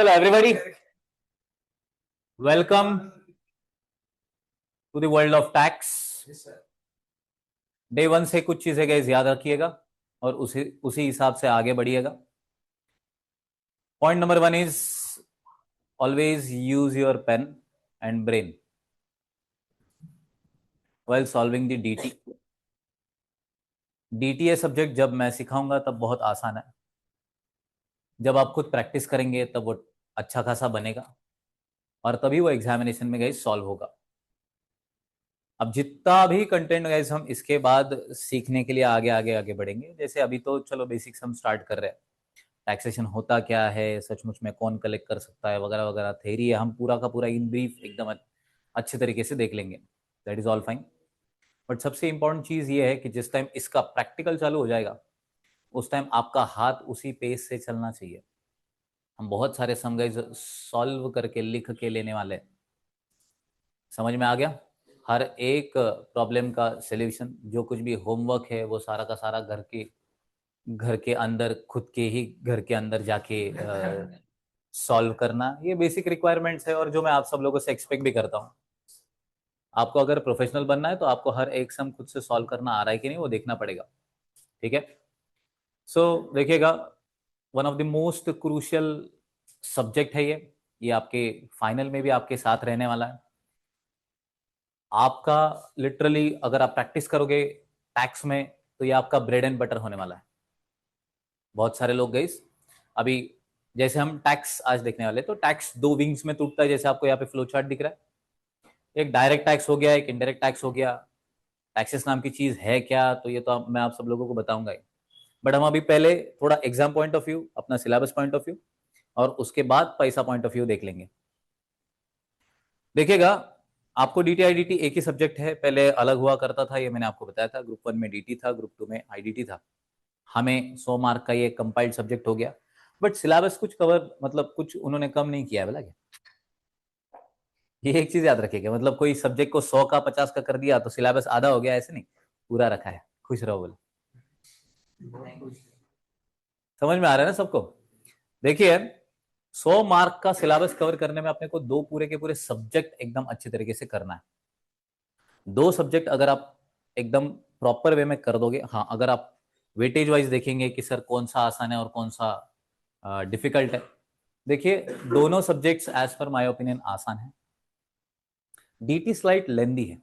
चलो everybody, welcome to the world of tax. Day one से कुछ चीजें गाइस याद रखिएगा और उसी उसी हिसाब से आगे बढ़िएगा। Point number one is always use your pen and brain while solving the DT. DTA subject जब मैं सिखाऊंगा तब बहुत आसान है, जब आप खुद प्रैक्टिस करेंगे तब वो अच्छा खासा बनेगा और तभी वो एग्जामिनेशन में गाइस सॉल्व होगा। अब जितना भी कंटेंट गाइस हम इसके बाद सीखने के लिए आगे आगे आगे बढ़ेंगे, जैसे अभी तो चलो बेसिक्स हम स्टार्ट कर रहे हैं। टैक्सेशन होता क्या है, सचमुच में कौन कलेक्ट कर सकता है, वगैरह वगैरह थेरी है, हम पूरा का पूरा इन ब्रीफ एकदम अच्छे तरीके से देख लेंगे। That is all fine. But सबसे इंपॉर्टेंट चीज ये है कि जिस टाइम इसका प्रैक्टिकल चालू हो जाएगा उस टाइम आपका हाथ उसी पेस से चलना चाहिए। हम बहुत सारे सम गाइस सॉल्व करके लिख के लेने वाले हैं। समझ में आ गया? हर एक प्रॉब्लम का सॉल्यूशन, जो कुछ भी होमवर्क है वो सारा का सारा घर के अंदर, खुद के ही घर के अंदर जाके सॉल्व करना, ये बेसिक रिक्वायरमेंट्स है और जो मैं आप सब लोगों से एक्सपेक्ट भी करता हूँ। आपको अगर प्रोफेशनल बनना है तो आपको हर एक सम खुद से सॉल्व करना आ रहा है कि नहीं वो देखना पड़ेगा। ठीक है? सो देखिएगा, one of the most crucial subject है ये आपके फाइनल में भी आपके साथ रहने वाला है। आपका लिटरली अगर आप प्रैक्टिस करोगे टैक्स में तो ये आपका ब्रेड एंड बटर होने वाला है। बहुत सारे लोग गए अभी, जैसे हम टैक्स आज देखने वाले, तो टैक्स दो विंग्स में टूटता है, जैसे आपको यहाँ पे फ्लो चार्ट दिख रहा है। एक डायरेक्ट टैक्स हो गया, एक इनडायरेक्ट टैक्स हो गया। टैक्सेस नाम की चीज है क्या, तो ये तो मैं आप सब लोगों को बताऊंगा ही। बट हम अभी पहले थोड़ा एग्जाम पॉइंट ऑफ व्यू, अपना सिलेबस पॉइंट ऑफ व्यू और उसके बाद पैसा पॉइंट ऑफ व्यू देख लेंगे। देखिएगा, आपको डीटी आईडीटी एक ही सब्जेक्ट है, पहले अलग हुआ करता था, ये मैंने आपको बताया था। ग्रुप 1 में डीटी था, ग्रुप 2 में आईडीटी था। हमें 100 मार्क का ये कंपाइल्ड सब्जेक्ट हो गया। बट सिलेबस कुछ कवर, मतलब कुछ उन्होंने कम नहीं किया है, बोला क्या? ये एक चीज याद रखिएगा, मतलब कोई सब्जेक्ट को 100 का 50 का कर दिया तो सिलेबस आधा हो गया, ऐसे नहीं, पूरा रखा है। खुश रहो बोले। समझ में आ रहा है ना सबको? देखिए, 100 मार्क का सिलेबस कवर करने में अपने को दो पूरे के पूरे सब्जेक्ट एकदम अच्छे तरीके से करना है। दो सब्जेक्ट अगर आप एकदम प्रॉपर वे में कर दोगे, हाँ, अगर आप वेटेज वाइज देखेंगे कि सर कौन सा आसान है और कौन सा डिफिकल्ट है, देखिए दोनों subjects as per my opinion आसान है। डीटी स्लाइट लेंदी है,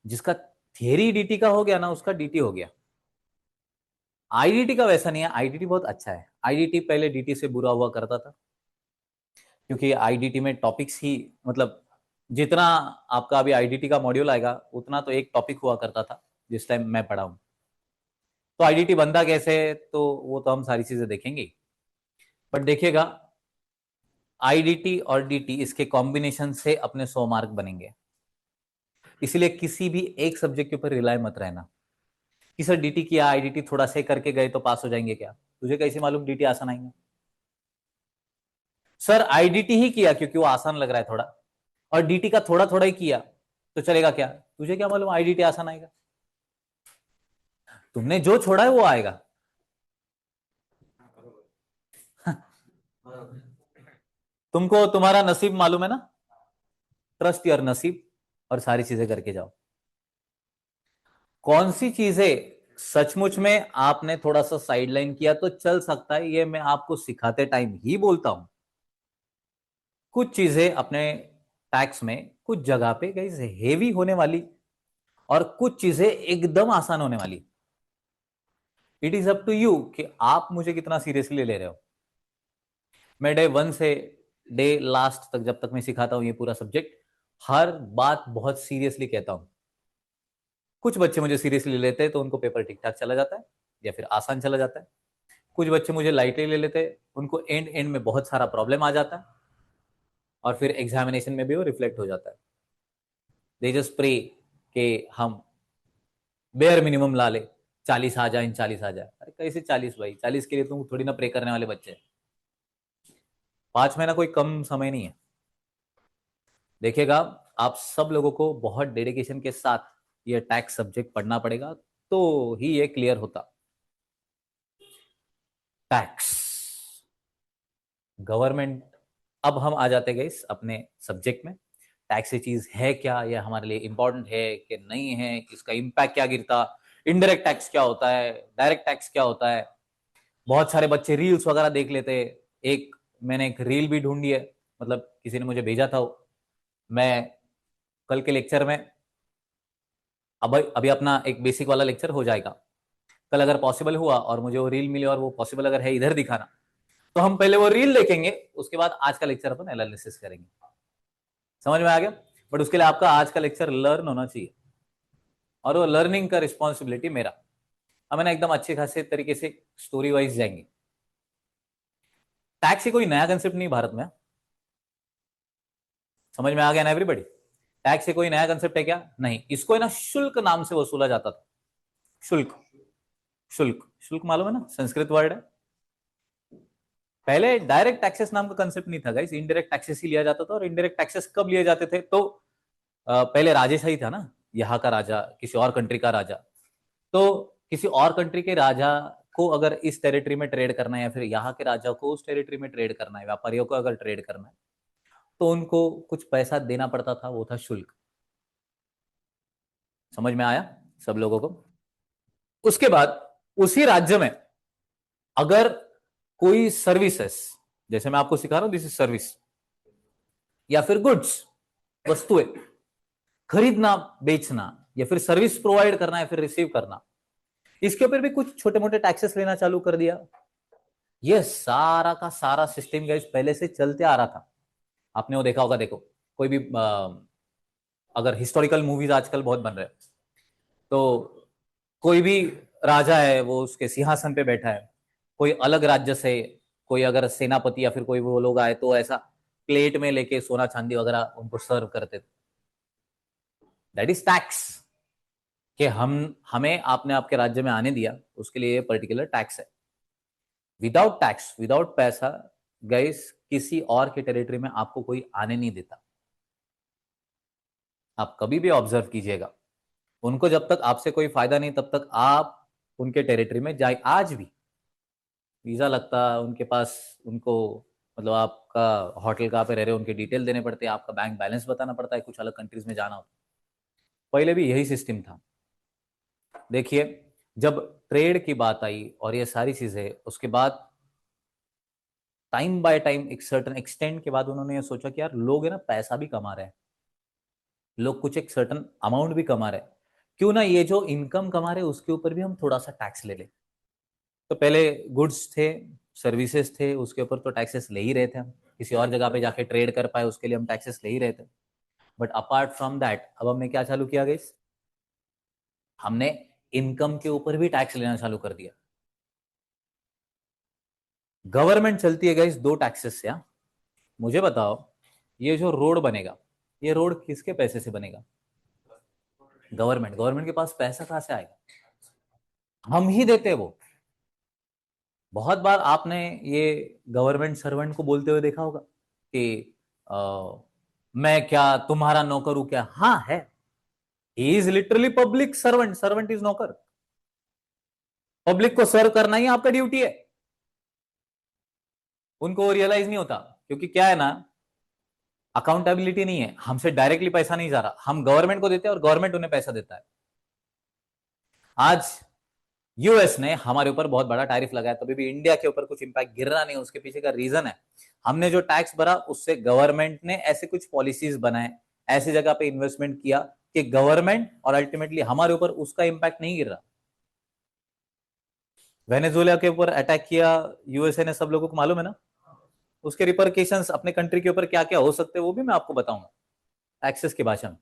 जिसका थियरी डीटी का हो गया ना उसका डीटी हो गया। आईडीटी का वैसा नहीं है, आईडीटी बहुत अच्छा है। आईडीटी पहले डीटी से बुरा हुआ करता था, क्योंकि आईडीटी में टॉपिक्स ही, मतलब जितना आपका अभी आईडीटी का मॉड्यूल आएगा उतना तो एक टॉपिक हुआ करता था जिस टाइम मैं पढ़ा हूं। तो आईडीटी बनता कैसे है तो वो तो हम सारी चीजें देखेंगे। बट देखिएगा, आईडीटी और डीटी इसके कॉम्बिनेशन से अपने 100 मार्क बनेंगे। इसलिए किसी भी एक सब्जेक्ट के ऊपर रिलाय मत रहना कि सर डीटी किया, आईडीटी थोड़ा से करके गए तो पास हो जाएंगे। क्या तुझे कैसे मालूम डीटी आसान आएंगे? सर आईडीटी ही किया क्योंकि वो आसान लग रहा है थोड़ा, और डीटी का थोड़ा थोड़ा ही किया तो चलेगा क्या? तुझे क्या मालूम आईडीटी आसान आएगा? तुमने जो छोड़ा है वो आएगा। तुमको तुम्हारा नसीब मालूम है ना? ट्रस्ट योर नसीब और सारी चीजें करके जाओ। कौन सी चीजें सचमुच में आपने थोड़ा सा साइडलाइन किया तो चल सकता है, ये मैं आपको सिखाते टाइम ही बोलता हूं। कुछ चीजें अपने टैक्स में कुछ जगह पे गाइस हेवी होने वाली और कुछ चीजें एकदम आसान होने वाली। It is up to you कि आप मुझे कितना सीरियसली ले रहे हो। मैं डे वन से डे लास्ट तक, जब तक मैं सिखाता हूं ये पूरा सब्जेक्ट, हर बात बहुत सीरियसली कहता हूं। कुछ बच्चे मुझे सीरियसली लेते हैं तो उनको पेपर ठीक ठाक चला जाता है या फिर आसान चला जाता है। कुछ बच्चे मुझे लाइटली ले लेते हैं, उनको एंड एंड में बहुत सारा प्रॉब्लम आ जाता है और फिर एग्जामिनेशन में भी वो रिफ्लेक्ट हो जाता है। दे जस्ट प्रे कि हम बेयर मिनिमम ला ले, 40 आ जाए, 40 आ जाए। अरे कैसे 40 भाई? 40 के लिए तुम थोड़ी ना प्रे करने वाले बच्चे हैं। 5 महीना कोई कम समय नहीं है। देखिएगा, आप सब लोगों को बहुत डेडिकेशन के साथ ये टैक्स सब्जेक्ट पढ़ना पड़ेगा तो ही ये क्लियर होता। टैक्स गवर्नमेंट, अब हम आ जाते गए अपने सब्जेक्ट में। टैक्स ये चीज है क्या, ये हमारे लिए इंपॉर्टेंट है कि नहीं है, इसका इम्पैक्ट क्या गिरता, इनडायरेक्ट टैक्स क्या होता है, डायरेक्ट टैक्स क्या होता है। बहुत सारे बच्चे रील्स वगैरह देख लेते हैं। मैंने एक रील भी ढूंढी है, मतलब किसी ने मुझे भेजा था वो। मैं कल के लेक्चर में, अब अभी अपना एक बेसिक वाला लेक्चर हो जाएगा, कल अगर पॉसिबल हुआ और मुझे वो रील मिली और वो पॉसिबल अगर है इधर दिखाना, तो हम पहले वो रील देखेंगे, उसके बाद आज का लेक्चर अपन एनालिसिस करेंगे। समझ में आ गया? बट उसके लिए आपका आज का लेक्चर लर्न होना चाहिए, और वो लर्निंग का रिस्पॉन्सिबिलिटी मेरा। हम ना एकदम अच्छे खासे तरीके से स्टोरी वाइज जाएंगे। टैक्स ही कोई नया कंसेप्ट नहीं भारत में। समझ में आ गया ना एवरीबॉडी? टैक्स ही कोई नया कंसेप्ट है क्या? नहीं, इसको ना शुल्क नाम से वसूला जाता था। शुल्क, शुल्क, शुल्क मालूम है ना, संस्कृत वर्ड है। पहले डायरेक्ट टैक्सेस नाम का कंसेप्ट नहीं था गाइस, इनडायरेक्ट टैक्सेस ही लिया जाता था। और इनडायरेक्ट टैक्सेस कब लिए जाते थे? तो पहले राजेशाही था ना, यहाँ का राजा किसी और कंट्री का राजा, तो किसी और कंट्री के राजा को अगर इस टेरिटरी में ट्रेड करना है, या फिर यहाँ के राजा को उस टेरिटरी में ट्रेड करना है, व्यापारियों को अगर ट्रेड करना है, तो उनको कुछ पैसा देना पड़ता था, वो था शुल्क। समझ में आया सब लोगों को? उसके बाद उसी राज्य में अगर कोई सर्विसेस, जैसे मैं आपको सिखा रहा हूं दिस इज सर्विस, या फिर गुड्स, वस्तुएं खरीदना, बेचना, या फिर सर्विस प्रोवाइड करना, या फिर रिसीव करना, इसके ऊपर भी कुछ छोटे मोटे टैक्सेस लेना चालू कर दिया। ये सारा का सारा सिस्टम गाइस पहले से चलते आ रहा था। आपने वो देखा होगा, देखो कोई भी अगर हिस्टोरिकल मूवीज आजकल बहुत बन रहे हैं, तो कोई भी राजा है, वो उसके सिंहासन पे बैठा है, कोई अलग राज्य से कोई अगर सेनापति या फिर कोई वो लोग आए, तो ऐसा प्लेट में लेके सोना चांदी वगैरह उनको सर्व करते थे। That is tax. कि हमें आपने आपके राज्य में आने दिया, उसके लिए पर्टिकुलर टैक्स है। विदाउट टैक्स, विदाउट पैसा गाइस, किसी और के टेरिटरी में आपको कोई आने नहीं देता। आप कभी भी ऑब्जर्व कीजिएगा, उनको जब तक आपसे कोई फायदा नहीं, तब तक आप उनके टेरिटरी में जाए। आज भी वीजा लगता है उनके पास, उनको मतलब आपका होटल कहाँ पे रह रहे हो उनके डिटेल देने पड़ते हैं, आपका बैंक बैलेंस बताना पड़ता है, कुछ अलग कंट्रीज में जाना होता है। पहले भी यही सिस्टम था। देखिए, जब ट्रेड की बात आई और ये सारी चीजें, उसके बाद टाइम बाय टाइम एक सर्टन एक्सटेंड के बाद उन्होंने ये सोचा कि यार लोग है ना पैसा भी कमा रहे हैं, लोग कुछ एक सर्टन अमाउंट भी कमा रहे हैं, क्यों ना ये जो इनकम कमा रहे हैं उसके ऊपर भी हम थोड़ा सा टैक्स ले लें। तो पहले गुड्स थे, सर्विसेज थे, उसके ऊपर तो टैक्सेस ले ही रहे थे हम, किसी और जगह पे जाके ट्रेड कर पाए उसके लिए हम टैक्सेस ले ही रहे थे। बट अपार्ट फ्रॉम दैट अब हमने क्या चालू किया गाइस? हमने इनकम के ऊपर भी टैक्स लेना चालू कर दिया। गवर्नमेंट चलती है गाइस दो टैक्सेस से। मुझे बताओ, ये जो रोड बनेगा, ये रोड किसके पैसे से बनेगा? गवर्नमेंट के पास पैसा कहां से आएगा? हम ही देते हैं वो। बहुत बार आपने ये गवर्नमेंट सर्वेंट को बोलते हुए देखा होगा कि मैं क्या तुम्हारा नौकर हूं क्या? हाँ है, he is literally public servant, servant is नौकर। पब्लिक को सर्व करना ही आपका ड्यूटी है। उनको रियलाइज नहीं होता, क्योंकि क्या है ना, अकाउंटेबिलिटी नहीं है, हमसे डायरेक्टली पैसा नहीं जा रहा, हम गवर्नमेंट को देते हैं और गवर्नमेंट उन्हें पैसा देता है। आज यूएस ने हमारे ऊपर बहुत बड़ा टैरिफ लगाया, तभी भी इंडिया के ऊपर कुछ इंपैक्ट गिर रहा नहीं। उसके पीछे का रीजन है, हमने जो टैक्स भरा उससे गवर्नमेंट ने ऐसे कुछ पॉलिसीज बनाए, ऐसी जगह पे इन्वेस्टमेंट किया कि गवर्नमेंट और अल्टीमेटली हमारे ऊपर उसका इंपैक्ट नहीं गिर रहा। वेनेजुएला के ऊपर अटैक किया यूएसए ने, सब लोगों को मालूम है ना, उसके रिपरकेशंस अपने कंट्री के ऊपर क्या क्या हो सकते हैं वो भी मैं आपको बताऊंगा एक्सेस की भाषा में।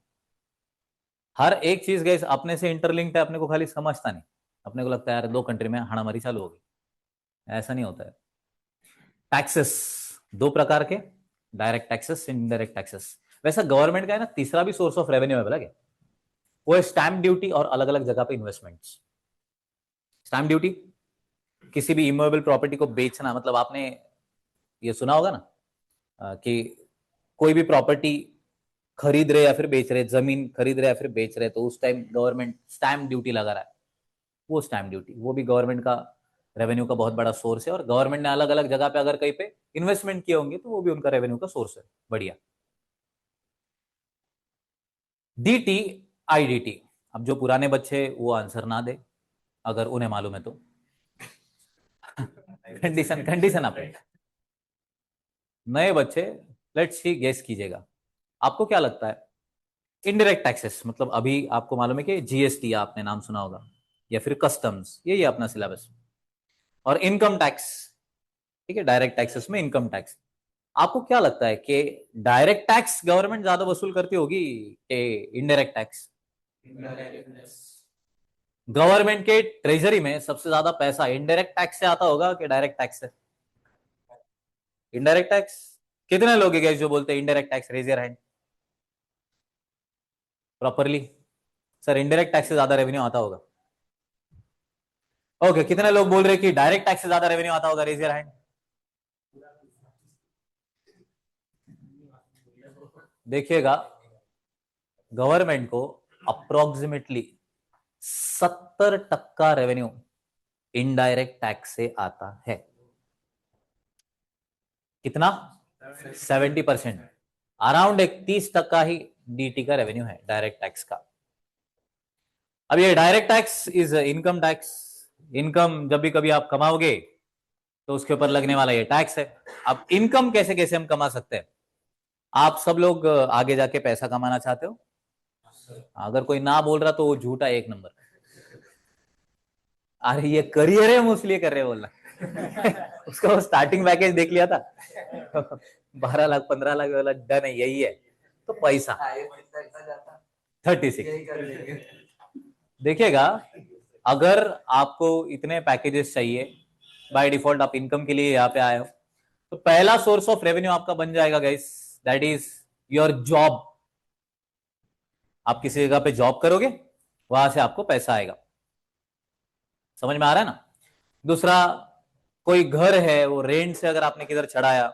हर एक चीज गई अपने से इंटरलिंक्ड है, अपने को खाली समझता नहीं। अपने को लगता है यार दो कंट्री में हाणामारी चालू हो गई, ऐसा नहीं होता है। टैक्सेस दो प्रकार के, डायरेक्ट टैक्सेस, इनडायरेक्ट टैक्सेस। वैसा गवर्नमेंट का है ना तीसरा भी सोर्स ऑफ रेवेन्यू है, बोला क्या? वो है स्टैंप ड्यूटी और अलग अलग जगह पे इन्वेस्टमेंट्स। स्टैंप ड्यूटी, किसी भी इमूवेबल प्रॉपर्टी को बेचना, मतलब आपने ये सुना होगा ना कि कोई भी प्रॉपर्टी खरीद रहे या फिर बेच रहे, जमीन खरीद रहे या फिर बेच रहे, तो उस टाइम गवर्नमेंट स्टैंप ड्यूटी लगा रहा है। वो स्टैंप ड्यूटी, वो भी गवर्नमेंट का रेवेन्यू का बहुत बड़ा सोर्स है, और गवर्नमेंट ने अलग अलग जगह पे अगर कहीं पे इन्वेस्टमेंट किए होंगे तो वो भी उनका रेवेन्यू का सोर्स है। बढ़िया। डीटी, आईडीटी, अब जो पुराने बच्चे वो आंसर ना दे, अगर उन्हें मालूम है तो। कंडीशन कंडीशन आप नए बच्चे लेट्स सी गेस कीजिएगा, आपको क्या लगता है इनडायरेक्ट टैक्सेस मतलब अभी आपको मालूम है कि जीएसटी आपने नाम सुना होगा, या फिर कस्टम्स, यही है अपना सिलेबस, और इनकम टैक्स। ठीक है, डायरेक्ट टैक्सेस में इनकम टैक्स। आपको क्या लगता है कि डायरेक्ट टैक्स गवर्नमेंट ज्यादा वसूल करती होगी कि इनडायरेक्ट टैक्स? गवर्नमेंट के ट्रेजरी में सबसे ज्यादा पैसा इनडायरेक्ट टैक्स से आता होगा कि डायरेक्ट टैक्स से? Indirect tax. कितने लोग हैं जो बोलते हैं indirect tax? Raise your hand properly. Sir indirect tax से ज्यादा रेवेन्यू आता होगा। ओके, कितने लोग बोल रहे हैं कि डायरेक्ट टैक्स से ज्यादा रेवेन्यू आता होगा? Raise your hand. देखिएगा, गवर्नमेंट को अप्रोक्सीमेटली 70% रेवेन्यू इनडायरेक्ट टैक्स से आता है। कितना? 70%। अराउंड 31% ही डीटी का रेवेन्यू है डायरेक्ट टैक्स का। अब ये direct tax is income tax. Income जब भी कभी आप कमाओगे तो उसके ऊपर लगने वाला ये टैक्स है। अब इनकम कैसे कैसे हम कमा सकते हैं? आप सब लोग आगे जाके पैसा कमाना चाहते हो? अगर कोई ना बोल रहा तो वो झूठा एक नंबर। अरे ये करियर है, हम इसलिए कर रहे हैं बोलना। उसका वो स्टार्टिंग पैकेज देख लिया था। 12 लाख 15 लाख वाला डन है, यही है तो पैसा 36। देखिएगा, अगर आपको इतने पैकेजेस चाहिए, बाय डिफॉल्ट आप इनकम के लिए यहाँ पे आए हो, तो पहला सोर्स ऑफ रेवेन्यू आपका बन जाएगा guys, that is your job. आप किसी जगह पे जॉब करोगे, वहां से आपको पैसा आएगा। समझ में आ रहा है ना? दूसरा, कोई घर है वो रेंट से अगर आपने किधर चढ़ाया,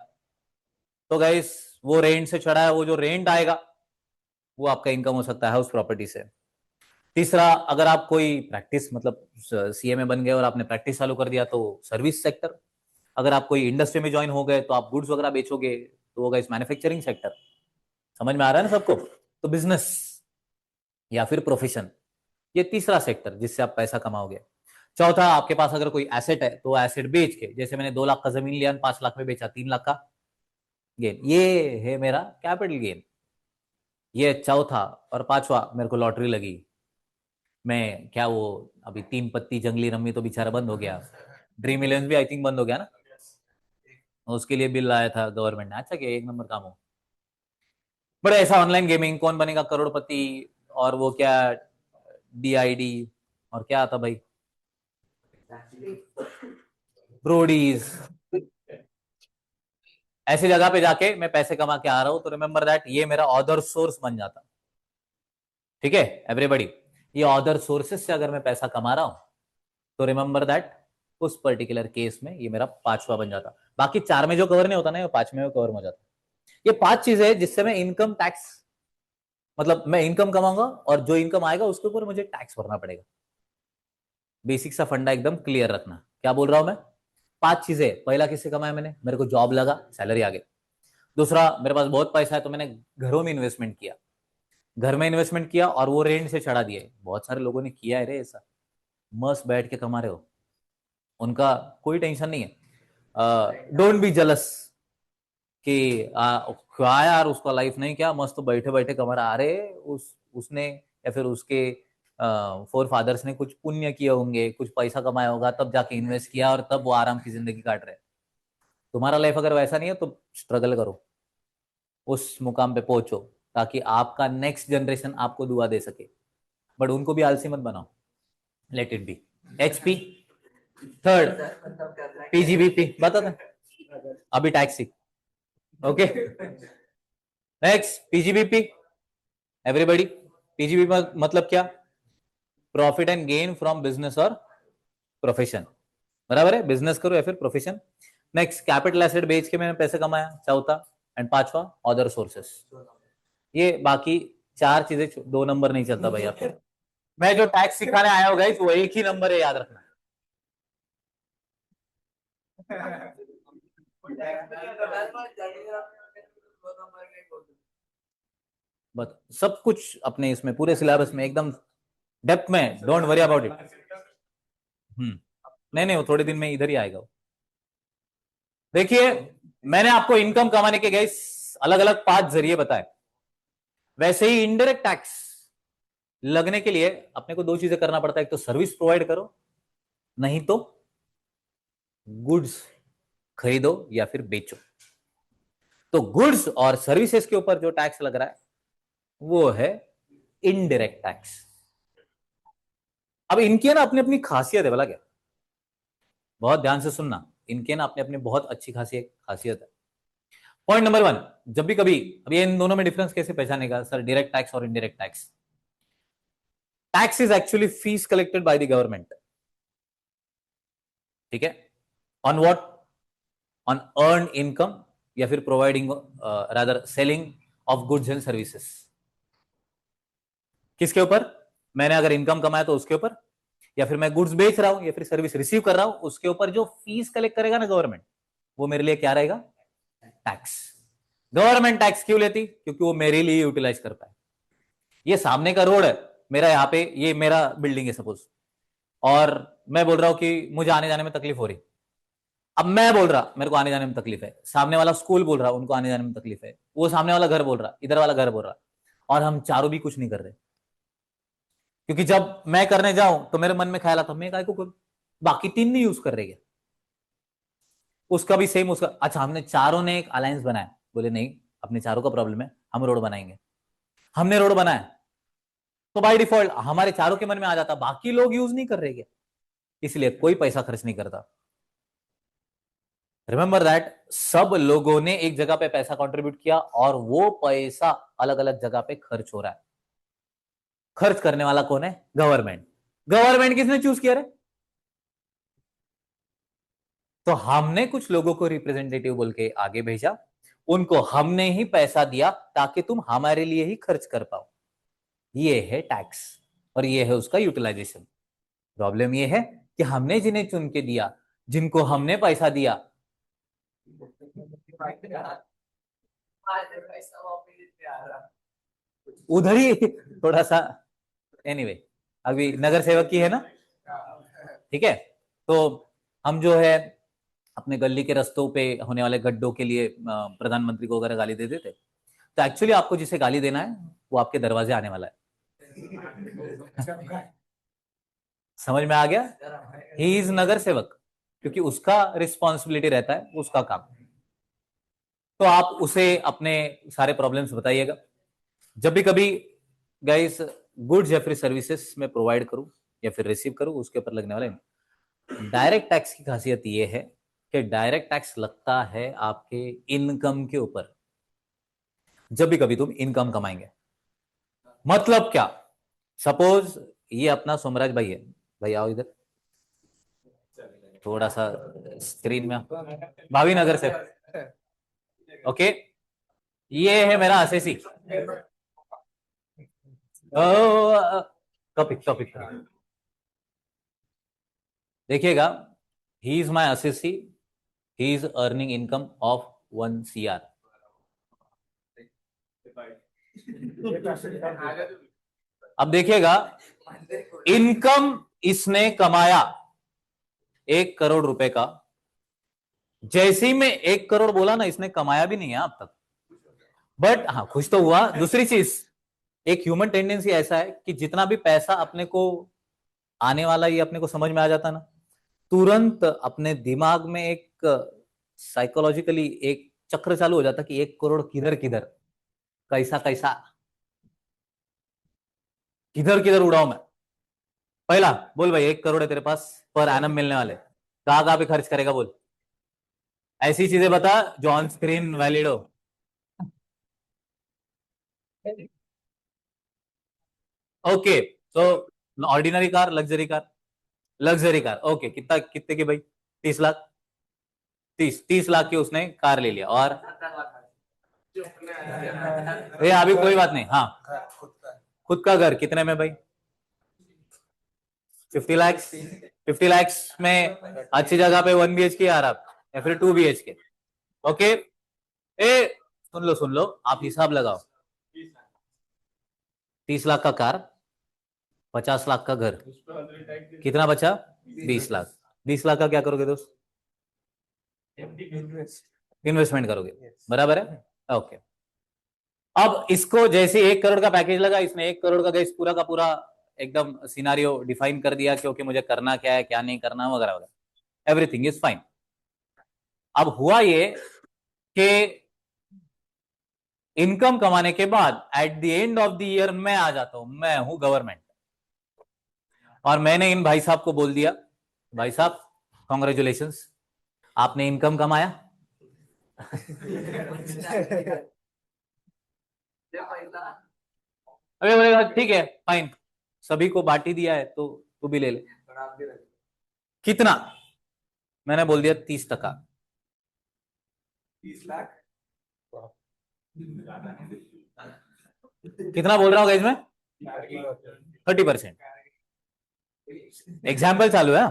तो गाइस वो रेंट से चढ़ाया, वो जो रेंट आएगा वो आपका इनकम हो सकता है हाउस प्रॉपर्टी से। तीसरा, अगर आप कोई प्रैक्टिस मतलब सीए में बन गए और आपने प्रैक्टिस चालू कर दिया तो सर्विस सेक्टर। अगर आप कोई इंडस्ट्री में ज्वाइन हो गए तो आप गुड्स वगैरह बेचोगे तो होगा इस मैन्युफैक्चरिंग सेक्टर। समझ में आ रहा है ना सबको? तो बिजनेस या फिर प्रोफेशन, ये तीसरा सेक्टर जिससे आप पैसा कमाओगे। चौथा, आपके पास अगर कोई एसेट है तो एसेट बेच के, जैसे मैंने 2 लाख का जमीन लिया 5 लाख में बेचा, 3 लाख का गेन, ये है मेरा कैपिटल गेन। ये चौथा। और पांचवा, मेरे को लॉटरी लगी, मैं क्या वो अभी 3 पत्ती जंगली रम्मी तो बेचारा बंद हो गया, ड्रीम इलेवन भी आई थिंक बंद हो गया ना, उसके लिए बिल आया था गवर्नमेंट ने। अच्छा क्या एक नंबर काम हो। बड़े ऐसा ऑनलाइन गेमिंग, कौन बनेगा करोड़पति, और वो क्या डीआईडी, और क्या आता भाई, ब्रोडीज, ऐसी जगह पे जाके मैं पैसे कमा के आ रहा हूं, तो रिमेंबर दैट ये मेरा अदर सोर्स बन जाता। ठीक है एवरीबॉडी, ये अदर सोर्सेस से अगर मैं पैसा कमा रहा हूं तो रिमेंबर दैट उस पर्टिकुलर केस में ये मेरा पांचवा बन जाता। बाकी चार में जो कवर नहीं होता ना, वो पांचवें में कवर हो जाता। ये पांच चीजें हैं जिससे मैं इनकम टैक्स, मतलब मैं इनकम कमाऊंगा और जो इनकम आएगा उसके ऊपर मुझे टैक्स भरना पड़ेगा। बेसिक सा फंडा एकदम क्लियर रखना। क्या बोल रहा हूं मैं? पांच चीजें। पहला किससे कमाया मैंने? मेरे को जॉब लगा, सैलरी आ गई। दूसरा, मेरे पास बहुत पैसा है तो मैंने घरों में इन्वेस्टमेंट किया, घर में इन्वेस्टमेंट किया और वो रेंट से चढ़ा दिए। बहुत सारे लोगों ने किया है रे ऐसा, मस्त बैठ के कमा रहे हो, उनका कोई टेंशन नहीं है। डोंट बी जलस कि क्या यार उसका लाइफ नहीं, क्या मस्त बैठे बैठे कमा रहा। अरे उसने या फिर उसके फोर फादर्स ने कुछ पुण्य किए होंगे, कुछ पैसा कमाया होगा, तब जाके इन्वेस्ट किया और तब वो आराम की जिंदगी काट रहे हैं। तुम्हारा लाइफ अगर वैसा नहीं है तो स्ट्रगल करो, उस मुकाम पे पहुंचो, ताकि आपका नेक्स्ट जनरेशन आपको दुआ दे सके। बट उनको भी आलसी मत बनाओ, let it be. HP. Third, PGBP बता था अभी, taxi. Okay, next PGBP. Everybody, PGBP मतलब क्या? Profit and gain from business और प्रोफेशन। बराबर है, बिजनेस करो या फिर प्रोफेशन। नेक्स्ट, कैपिटल एसेट बेच के मैंने पैसे कमाया, चौथा। एंड पांचवा, अदर सोर्सेस। ये बाकी चार चीजें, दो नंबर नहीं चलता भाई आपको। मैं जो टैक्स सिखाने आया होगा वो एक ही नंबर है, याद रखना। बट सब कुछ अपने इसमें पूरे सिलेबस में एकदम डेप्थ में, डोंट वरी अबाउट इट। नहीं नहीं, वो थोड़े दिन में इधर ही आएगा। देखिए, मैंने आपको इनकम कमाने के गए अलग अलग 5 जरिए बताए। वैसे ही इनडायरेक्ट टैक्स लगने के लिए अपने को 2 चीजें करना पड़ता है, एक तो सर्विस प्रोवाइड करो, नहीं तो गुड्स खरीदो या फिर बेचो। तो गुड्स और सर्विसेज के ऊपर जो टैक्स लग रहा है वो है इनडायरेक्ट टैक्स। अब इनकी ना अपनी अपनी खासियत है, बोला क्या, बहुत ध्यान से सुनना। इनके ना अपने अपने बहुत अच्छी खासियत खासियत है। पॉइंट नंबर 1, जब भी कभी, अब ये इन दोनों में डिफरेंस कैसे पहचानेगा सर, डायरेक्ट टैक्स और indirect tax? Tax is actually fees collected by the government, ठीक है, on what, on earn income या फिर providing rather selling of goods and services. किसके ऊपर? मैंने अगर इनकम कमाया तो उसके ऊपर, या फिर मैं गुड्स बेच रहा हूं या फिर सर्विस रिसीव कर रहा हूं, उसके ऊपर जो फीस कलेक्ट करेगा ना गवर्नमेंट, वो मेरे लिए क्या रहेगा? टैक्स। गवर्नमेंट टैक्स क्यों लेती? क्योंकि वो मेरे लिए यूटिलाइज कर पाए। ये सामने का रोड है मेरा, यहाँ पे ये मेरा बिल्डिंग है सपोज, और मैं बोल रहा हूं कि मुझे आने जाने में तकलीफ हो रही। अब मैं बोल रहा मेरे को आने जाने में तकलीफ है, सामने वाला स्कूल बोल रहा उनको आने जाने में तकलीफ है, वो सामने वाला घर बोल रहा, इधर वाला घर बोल रहा, और हम चारों भी कुछ नहीं कर रहे। क्योंकि जब मैं करने जाऊं तो मेरे मन में ख्याल आता मैं काय को करूं, बाकी 3 नहीं यूज कर रहे क्या? उसका भी सेम, उसका अच्छा, हमने चारों ने एक अलायंस बनाया, बोले नहीं अपने चारों का प्रॉब्लम है, हम रोड बनाएंगे। हमने रोड बनाया तो बाय डिफॉल्ट हमारे चारों के मन में आ जाता बाकी लोग यूज नहीं कर रहे क्या, इसलिए कोई पैसा खर्च नहीं करता। रिमेंबर दैट, सब लोगों ने एक जगह पे पैसा कंट्रीब्यूट किया और वो पैसा अलग अलग जगह पे खर्च हो रहा है। खर्च करने वाला कौन है? गवर्नमेंट। गवर्नमेंट किसने चूज किया रे? तो हमने कुछ लोगों को रिप्रेजेंटेटिव बोल के आगे भेजा, उनको हमने ही पैसा दिया ताकि तुम हमारे लिए ही खर्च कर पाओ। ये है टैक्स और ये है उसका यूटिलाइजेशन। प्रॉब्लम ये है कि हमने जिन्हें चुन के दिया, जिनको हमने पैसा दिया, उधर ही थोड़ा सा, एनीवे anyway, अभी नगर सेवक की है ना, ठीक है। तो हम जो है अपने गली के रास्तों पे होने वाले गड्ढों के लिए प्रधानमंत्री को अगर गाली दे देते, तो एक्चुअली आपको जिसे गाली देना है वो आपके दरवाजे आने वाला है। समझ में आ गया? ही इज नगर सेवक, क्योंकि उसका रिस्पॉन्सिबिलिटी रहता है, उसका काम। तो आप उसे अपने सारे प्रॉब्लम्स बताइएगा। जब भी कभी गाइस गुड्स या फिर सर्विसेज में प्रोवाइड करूं या फिर रिसीव करूं, उसके ऊपर लगने वाले डायरेक्ट टैक्स की खासियत यह है कि डायरेक्ट टैक्स लगता है आपके इनकम के ऊपर। जब भी कभी तुम इनकम कमाएंगे, मतलब क्या, सपोज ये अपना सोमराज भाई है, भाई आओ इधर थोड़ा सा स्क्रीन में, भावी नगर से, ओके, ये है मेरा असेसी। टॉपिक टॉपिक देखिएगा, he is my assessee, he is earning income of 1 CR। अब देखिएगा, इनकम इसने कमाया 1 करोड़ रुपए का। जैसे ही मैं 1 करोड़ बोला ना, इसने कमाया भी नहीं है अब तक, बट हाँ खुश तो हुआ। दूसरी चीज, एक ह्यूमन टेंडेंसी ऐसा है कि जितना भी पैसा अपने को आने वाला, ये अपने को समझ में आ जाता ना, तुरंत अपने दिमाग में एक साइकोलॉजिकली एक चक्र चालू हो जाता कि 1 करोड़ किधर किधर, कैसा कैसा, किधर किधर उड़ाऊ मैं। पहला बोल भाई, 1 करोड़ है तेरे पास पर एनम मिलने वाले, कहाँ पे खर्च करेगा बोल। ऐसी चीजें बता जो ऑन स्क्रीन वैलिड हो। ओके, तो ordinary car, luxury car? Luxury car, okay, कितना कितने की भाई? 30 लाख। 30 लाख की उसने कार ले लिया, और ये अभी कोई बात नहीं, हाँ, खुद का घर कितने में भाई? 50 लाख। 50 लाख में अच्छी जगह पे 1 BHK आ रहा, या फिर 2 BHK। ओके, ए सुन लो, आप हिसाब लगाओ। 30 लाख का कार, 50 लाख का घर, कितना बचा? 20 लाख। 20 लाख का क्या करोगे दोस्त? इन्वेस्टमेंट करोगे, बराबर है। ओके, अब इसको जैसे 1 करोड़ का पैकेज लगा, इसने 1 करोड़ का गैस पूरा का पूरा एकदम सिनारियो डिफाइन कर दिया, क्योंकि मुझे करना क्या है क्या नहीं करना वगैरह वगैरह, एवरीथिंग इज फाइन। अब हुआ ये कि इनकम कमाने के बाद at the end of the year मैं आ जाता हूं, मैं हूं गवर्नमेंट, और मैंने इन भाई साहब को बोल दिया, भाई साहब कॉन्ग्रेचुलेशंस, आपने इनकम कमाया। अरे बोलेगा ठीक है फाइन, सभी को बांटी दिया है तो तू भी ले ले। कितना? मैंने बोल दिया 30%। 30 लाख। कितना बोल रहा हूँ गाइस मैं? 30%। एग्जाम्पल चालू है।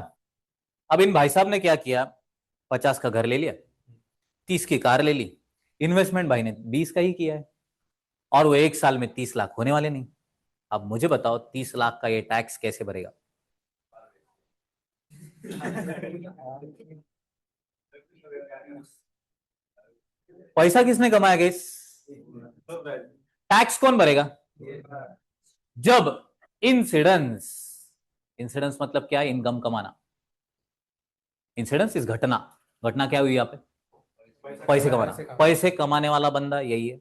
अब इन भाई साहब ने क्या किया, 50 का घर ले लिया, 30 की कार ले ली, इन्वेस्टमेंट भाई ने 20 का ही किया है, और वो 1 साल में 30 लाख होने वाले नहीं। अब मुझे बताओ 30 लाख का ये टैक्स कैसे भरेगा? पैसा किसने कमाया गाइस? टैक्स कौन भरेगा? जब इंसिडेंस, इंसिडेंस मतलब क्या है? इनकम कमाना। इंसिडेंस इस घटना, घटना क्या हुई यहाँ पे? पैसे कमाना। पैसे कमाने वाला बंदा यही है,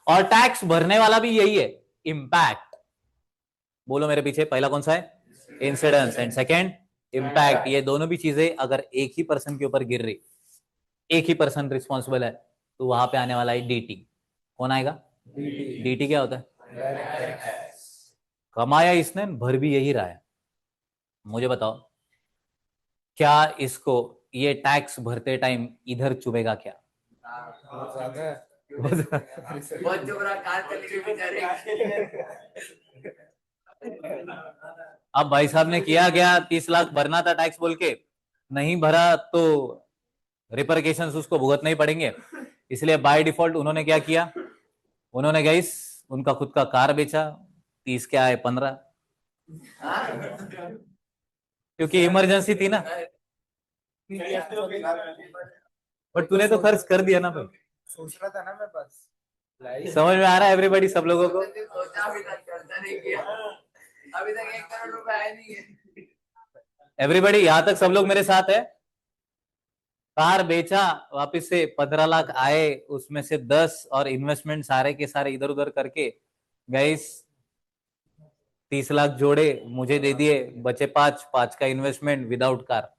और टैक्स भरने वाला भी यही है, इम्पैक्ट। बोलो मेरे पीछे, पहला कौन सा है? Incidence, and second impact. ये दोनों भी चीजें अगर एक ही पर्सन के ऊपर गिर रही, एक ही पर्सन रिस्पॉन्सिबल है, तो वहां पे आने वाला है डीटी। कौन आएगा? डीटी क्या होता है? कमाया इसने, भर भी यही रहा है। मुझे बताओ, क्या इसको ये टैक्स भरते टाइम इधर चुभेगा क्या? अब भाई साहब ने किया क्या? 30 लाख भरना था टैक्स बोल के, नहीं भरा तो रिपरकेशंस उसको भुगतना ही पड़ेंगे। इसलिए बाय डिफॉल्ट उन्होंने क्या किया? उन्होंने गाइस उनका खुद का कार बेचा, 30 क्या है 15, क्योंकि इमरजेंसी थी ना। बट तूने तो खर्च कर दिया ना भाई। सोच रहा था ना मैं, बस समझ में आ रहा है एवरीबॉडी, सब लोगों को? अभी तक 1 करोड़ रुपए आए नहीं है। एवरीबॉडी यहां तक सब लोग मेरे साथ है? कार बेचा, वापस से 15 लाख आए, उसमें से 10 और इन्वेस्टमेंट सारे के सारे इधर उधर करके गाइस 30 लाख जोड़े, मुझे दे दिए, बचे 5, 5 का इन्वेस्टमेंट विदाउट कार।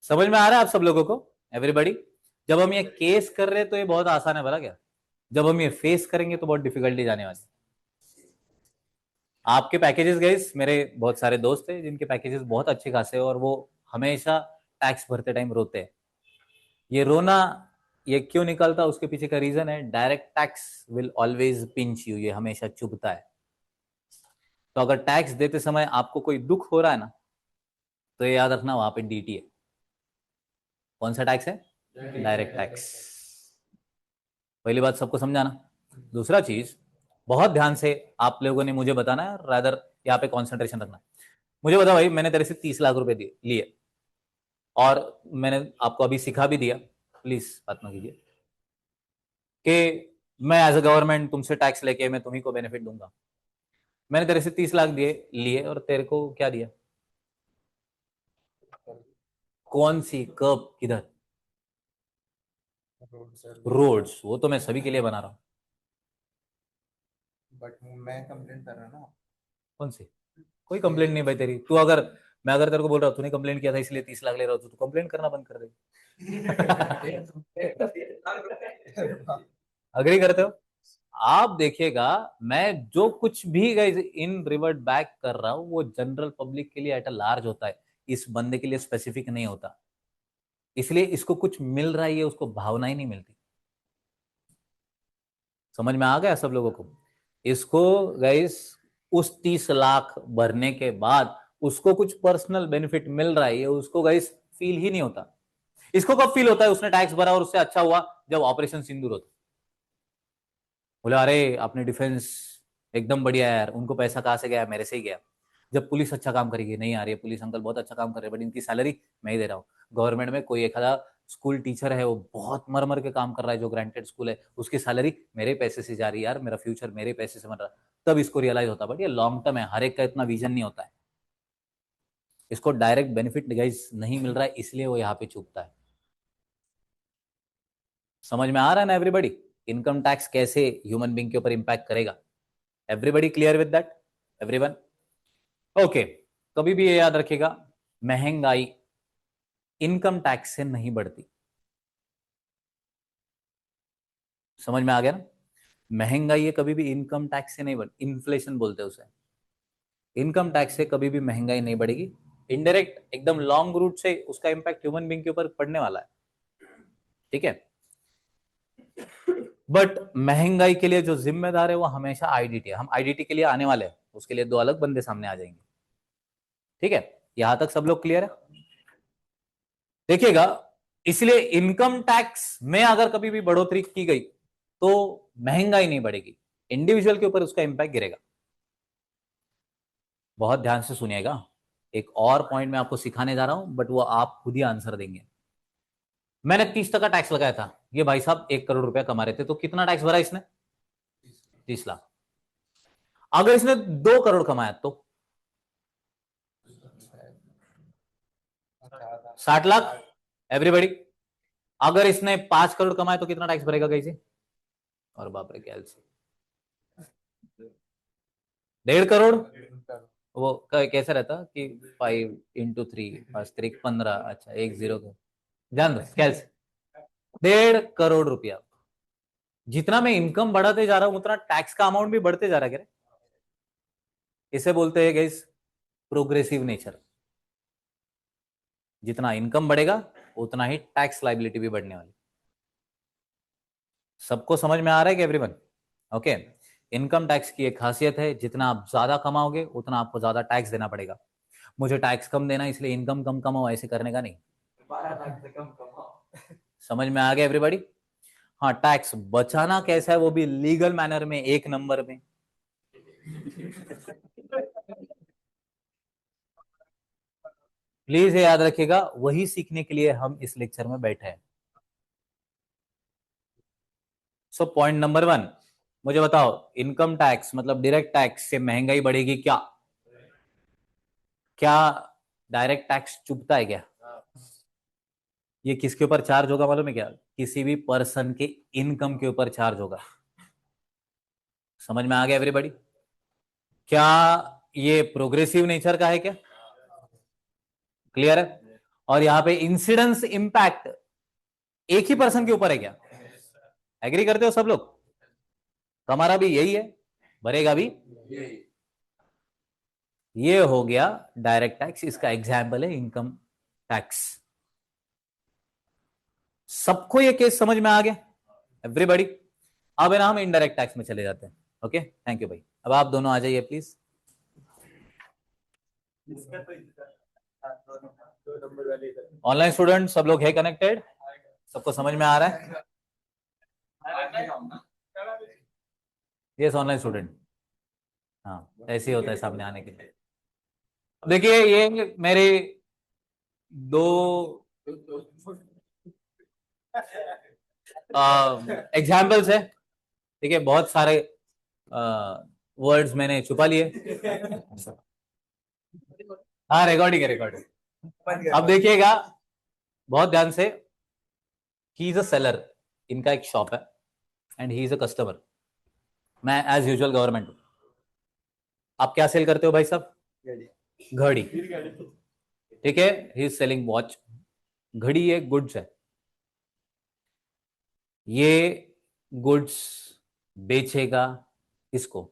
समझ में आ रहा है आप सब लोगों को एवरीबॉडी? जब हम ये केस कर रहे हैं तो ये बहुत आसान है, भला क्या? जब हम ये फेस करेंगे तो बहुत डिफिकल्टी जाने वाली। आपके पैकेजेस गाइस, मेरे बहुत सारे दोस्त हैं जिनके पैकेजेस बहुत अच्छे खासे हैं, और वो हमेशा टैक्स भरते टाइम रोते हैं। ये रोना ये क्यों निकलता, उसके पीछे का रीजन है, direct tax will always pinch you, ये हमेशा चुभता है। तो अगर टैक्स देते समय आपको कोई दुख हो रहा है ना, तो ये याद रखना, वहां पे डीटी है। कौन सा टैक्स है? Direct tax. पहली बात सबको समझाना। दूसरा चीज, बहुत ध्यान से आप लोगों ने मुझे बताना है, रादर यहाँ पे कॉन्सेंट्रेशन रखना। मुझे बता भाई, मैंने तेरे से 30 लाख रुपए लिए, और मैंने आपको अभी सिखा भी दिया, प्लीज बात ना कीजिए, कि मैं एज अ गवर्नमेंट तुमसे टैक्स लेके मैं तुम्ही को बेनिफिट दूंगा। मैंने तेरे से 30 लाख दिए लिए, और तेरे को क्या दिया? कौन सी, कब, किधर? रोड्स। वो तो मैं सभी के लिए बना रहा हूँ। बट मैं कंप्लेंट कर रहा ना। कौन सी? कोई कंप्लेंट नहीं भाई तेरी। तू अगर, मैं अगर तेरे को बोल रहा हूँ तूने कंप्लेंट किया था इसलिए 30 लाख ले रहा हूँ, तो तू कंप्लेंट करना बंद कर दे। अग्री करते हो? आप देखिएगा, मैं जो कुछ भी गाइस इन रिवर्ट बैक कर रहा हूं, वो जनरल पब्लिक के लिए एट अ लार्ज होता है, इस बंदे के लिए स्पेसिफिक नहीं होता। इसलिए इसको कुछ मिल रहा है, ये उसको भावना ही नहीं मिलती। समझ में आ गया सब लोगों को? इसको गाइस उस 30 लाख भरने के बाद उसको कुछ पर्सनल बेनिफिट मिल रहा है, ये उसको गाइस फील ही नहीं होता। इसको कब फील होता है उसने टैक्स भरा और उससे अच्छा हुआ, जब ऑपरेशन सिंदूर होता। बोले अरे आपने डिफेंस एकदम बढ़िया यार, उनको पैसा कहां से गया, मेरे से ही गया। जब पुलिस अच्छा काम करेगी, नहीं आ रही है पुलिस अंकल बहुत अच्छा काम कर रहे हैं, बट इनकी सैलरी मैं ही दे रहा हूँ। गवर्नमेंट में कोई एक आधा स्कूल टीचर है, वो बहुत मर मर के काम कर रहा है, जो ग्रांटेड स्कूल है, उसकी सैलरी मेरे पैसे से जा रही है यार, मेरा फ्यूचर मेरे पैसे से बन रहा है। तब इसको रियलाइज होता है, बट ये लॉन्ग टर्म है, हर एक का इतना विजन नहीं होता है। इसको डायरेक्ट बेनिफिट गाइस नहीं मिल रहा है, इसलिए वो यहाँ पे चूकता है। समझ में आ रहा है ना एवरीबडी, इनकम टैक्स कैसे ह्यूमन बींग के ऊपर इंपैक्ट करेगा? Everybody clear with that? Everyone okay? कभी भी ये याद रखिएगा, महंगाई इनकम टैक्स से नहीं बढ़ती। समझ में आ गया ना? महंगाई ये कभी भी इनकम टैक्स से नहीं बढ़ती, इन्फ्लेशन बोलते हैं उसे। इनकम टैक्स से कभी भी महंगाई नहीं बढ़ेगी। इनडायरेक्ट एकदम लॉन्ग रूट से उसका इंपैक्ट ह्यूमन बींग के ऊपर पड़ने वाला है, ठीक है। बट महंगाई के लिए जो जिम्मेदार है वो हमेशा आईडीटी है। हम आईडीटी के लिए आने वाले हैं, उसके लिए दो अलग बंदे सामने आ जाएंगे, ठीक है। यहां तक सब लोग क्लियर है? देखिएगा, इसलिए इनकम टैक्स में अगर कभी भी बढ़ोतरी की गई तो महंगाई नहीं बढ़ेगी, इंडिविजुअल के ऊपर उसका इंपैक्ट गिरेगा। बहुत ध्यान से सुनिएगा, एक और पॉइंट मैं आपको सिखाने जा रहा हूं, बट वो आप खुद ही आंसर देंगे। मैंने 30% टैक्स लगाया था, ये भाई साहब 1 करोड़ रुपया कमा रहे थे, तो कितना टैक्स भरा इसने? 30 लाख। अगर इसने 2 करोड़ कमाया तो 60 लाख। एवरीबडी, अगर इसने 5 करोड़ कमाया तो कितना टैक्स भरेगा कैसे? और बाप रे, क्या 1.5 करोड़। वो कैसे रहता कि 5 × 3 5 × 3 = 15, अच्छा 1 0 का ध्यान दो, कैसे 1.5 करोड़ रुपया। जितना मैं इनकम बढ़ाते जा रहा हूं उतना टैक्स का अमाउंट भी बढ़ते जा रहा है। इसे बोलते हैं गाइस प्रोग्रेसिव नेचर। जितना इनकम बढ़ेगा उतना ही टैक्स लाइबिलिटी भी बढ़ने वाली। सबको समझ में आ रहा है कि एवरीवन? ओके। इनकम टैक्स की एक खासियत है, जितना आप ज्यादा कमाओगे उतना आपको ज्यादा टैक्स देना पड़ेगा। मुझे टैक्स कम देना इसलिए इनकम कम कमाओ, ऐसे करने का नहीं। 12 लाख से कम कमाओ। समझ में आ गया एवरीबॉडी? हाँ, टैक्स बचाना कैसा है वो भी लीगल मैनर में, 1 नंबर में। प्लीज ये याद रखिएगा, वही सीखने के लिए हम इस लेक्चर में बैठे हैं। सो पॉइंट नंबर 1, मुझे बताओ, इनकम टैक्स मतलब डायरेक्ट टैक्स से महंगाई बढ़ेगी क्या? क्या डायरेक्ट टैक्स चुभता है क्या? ये किसके ऊपर चार्ज होगा मालूम है क्या? किसी भी पर्सन के इनकम के ऊपर चार्ज होगा। समझ में आ गया एवरीबॉडी? क्या ये प्रोग्रेसिव नेचर का है क्या? क्लियर है? और यहां पे इंसिडेंस इंपैक्ट एक ही पर्सन के ऊपर है क्या? एग्री करते हो सब लोग? हमारा भी यही है, भरेगा भी। ये हो गया डायरेक्ट टैक्स, इसका एग्जाम्पल है इनकम टैक्स। सबको ये केस समझ में आ गया एवरीबॉडी? अब है ना, हम इनडायरेक्ट टैक्स में चले जाते हैं। ओके, थैंक यू भाई। अब आप दोनों आ जाइए प्लीज। ऑनलाइन स्टूडेंट सब लोग है कनेक्टेड? सबको समझ में आ रहा है? Yes online student. हाँ, ऐसे ही होता है सामने आने के लिए। देखिए, ये मेरे दो एग्जाम्पल्स है, ठीक है। बहुत सारे वर्ड्स मैंने छुपा लिए। हाँ, रिकॉर्डिंग है, रिकॉर्डिंग। अब देखिएगा बहुत ध्यान से, ही इज अ सेलर, इनका एक शॉप है, and he is a customer. मैं एज यूजुअल गवर्नमेंट हूं। आप क्या सेल करते हो भाई साहब? घड़ी, ठीक है। ही इज सेलिंग वॉच। घड़ी एक गुड्स है, ये गुड्स बेचेगा इसको,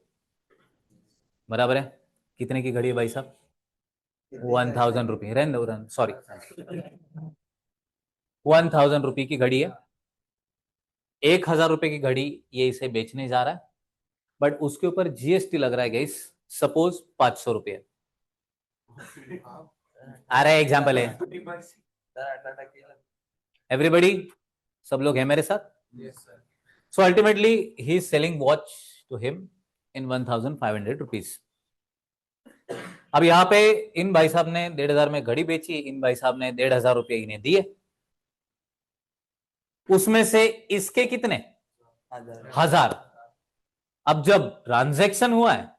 बराबर है। कितने की घड़ी है भाई साहब? 1000 रुपये, रन सॉरी, 1000 रुपये की घड़ी है। 1000 रुपये की घड़ी ये इसे बेचने जा रहा है, बट उसके ऊपर जीएसटी लग रहा है गाइस, सपोज 500 रुपये। अरे एग्जाम्पल है, एवरीबडी, सब लोग हैं मेरे साथ? So ultimately he is selling watch to him in 1500 rupees. अब यहाँ पे इन भाई साहब ने 1500 में घड़ी बेची, इन भाई साहब ने 1500 रुपये इन्हें दिए, उसमें से इसके कितने? 1000। अब जब ट्रांजैक्शन हुआ है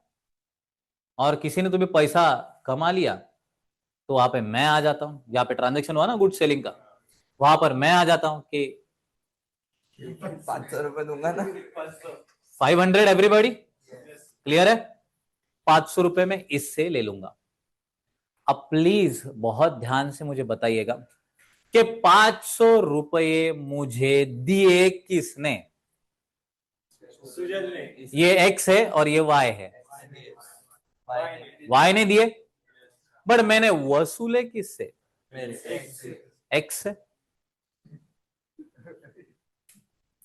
और किसी ने तुम्हें पैसा कमा लिया, तो वहां पे मैं आ जाता हूं, जहां पे ट्रांजैक्शन हुआ ना गुड सेलिंग का, वहां पर मैं आ जाता हूं कि 500 रुपए दूंगा ना। 500 एवरीबॉडी क्लियर है? 500 रुपए में इससे ले लूंगा। अब प्लीज बहुत ध्यान से मुझे बताइएगा कि 500 रुपये मुझे दिए किसने? ये एक्स है और ये वाई है। वाई ने दिए, बट मैंने वसूले किससे? एक्स से।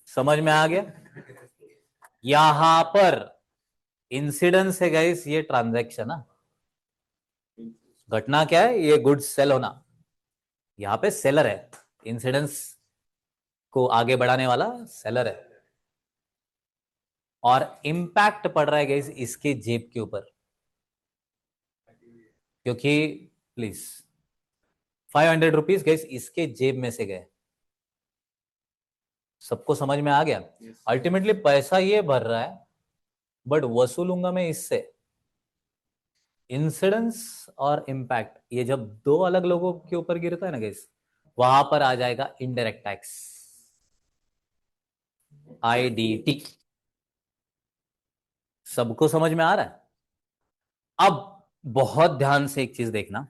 समझ में आ गया? यहां पर इंसिडेंस है गाइस, ये ट्रांजैक्शन है। घटना क्या है? ये गुड्स सेल होना। यहां पे सेलर है, इंसिडेंस को आगे बढ़ाने वाला सेलर है, और इंपैक्ट पड़ रहा है गाइस इसके जेब के ऊपर, क्योंकि प्लीज 500 रुपीज गाइस इसके जेब में से गए। सबको समझ में आ गया? अल्टीमेटली पैसा ये भर रहा है, बट वसूलूंगा मैं इससे। इंसिडेंस और इंपैक्ट, ये जब दो अलग लोगों के ऊपर गिरता है ना गाइस, वहां पर आ जाएगा इनडायरेक्ट टैक्स, आईडीटी। सबको समझ में आ रहा है? अब बहुत ध्यान से एक चीज देखना,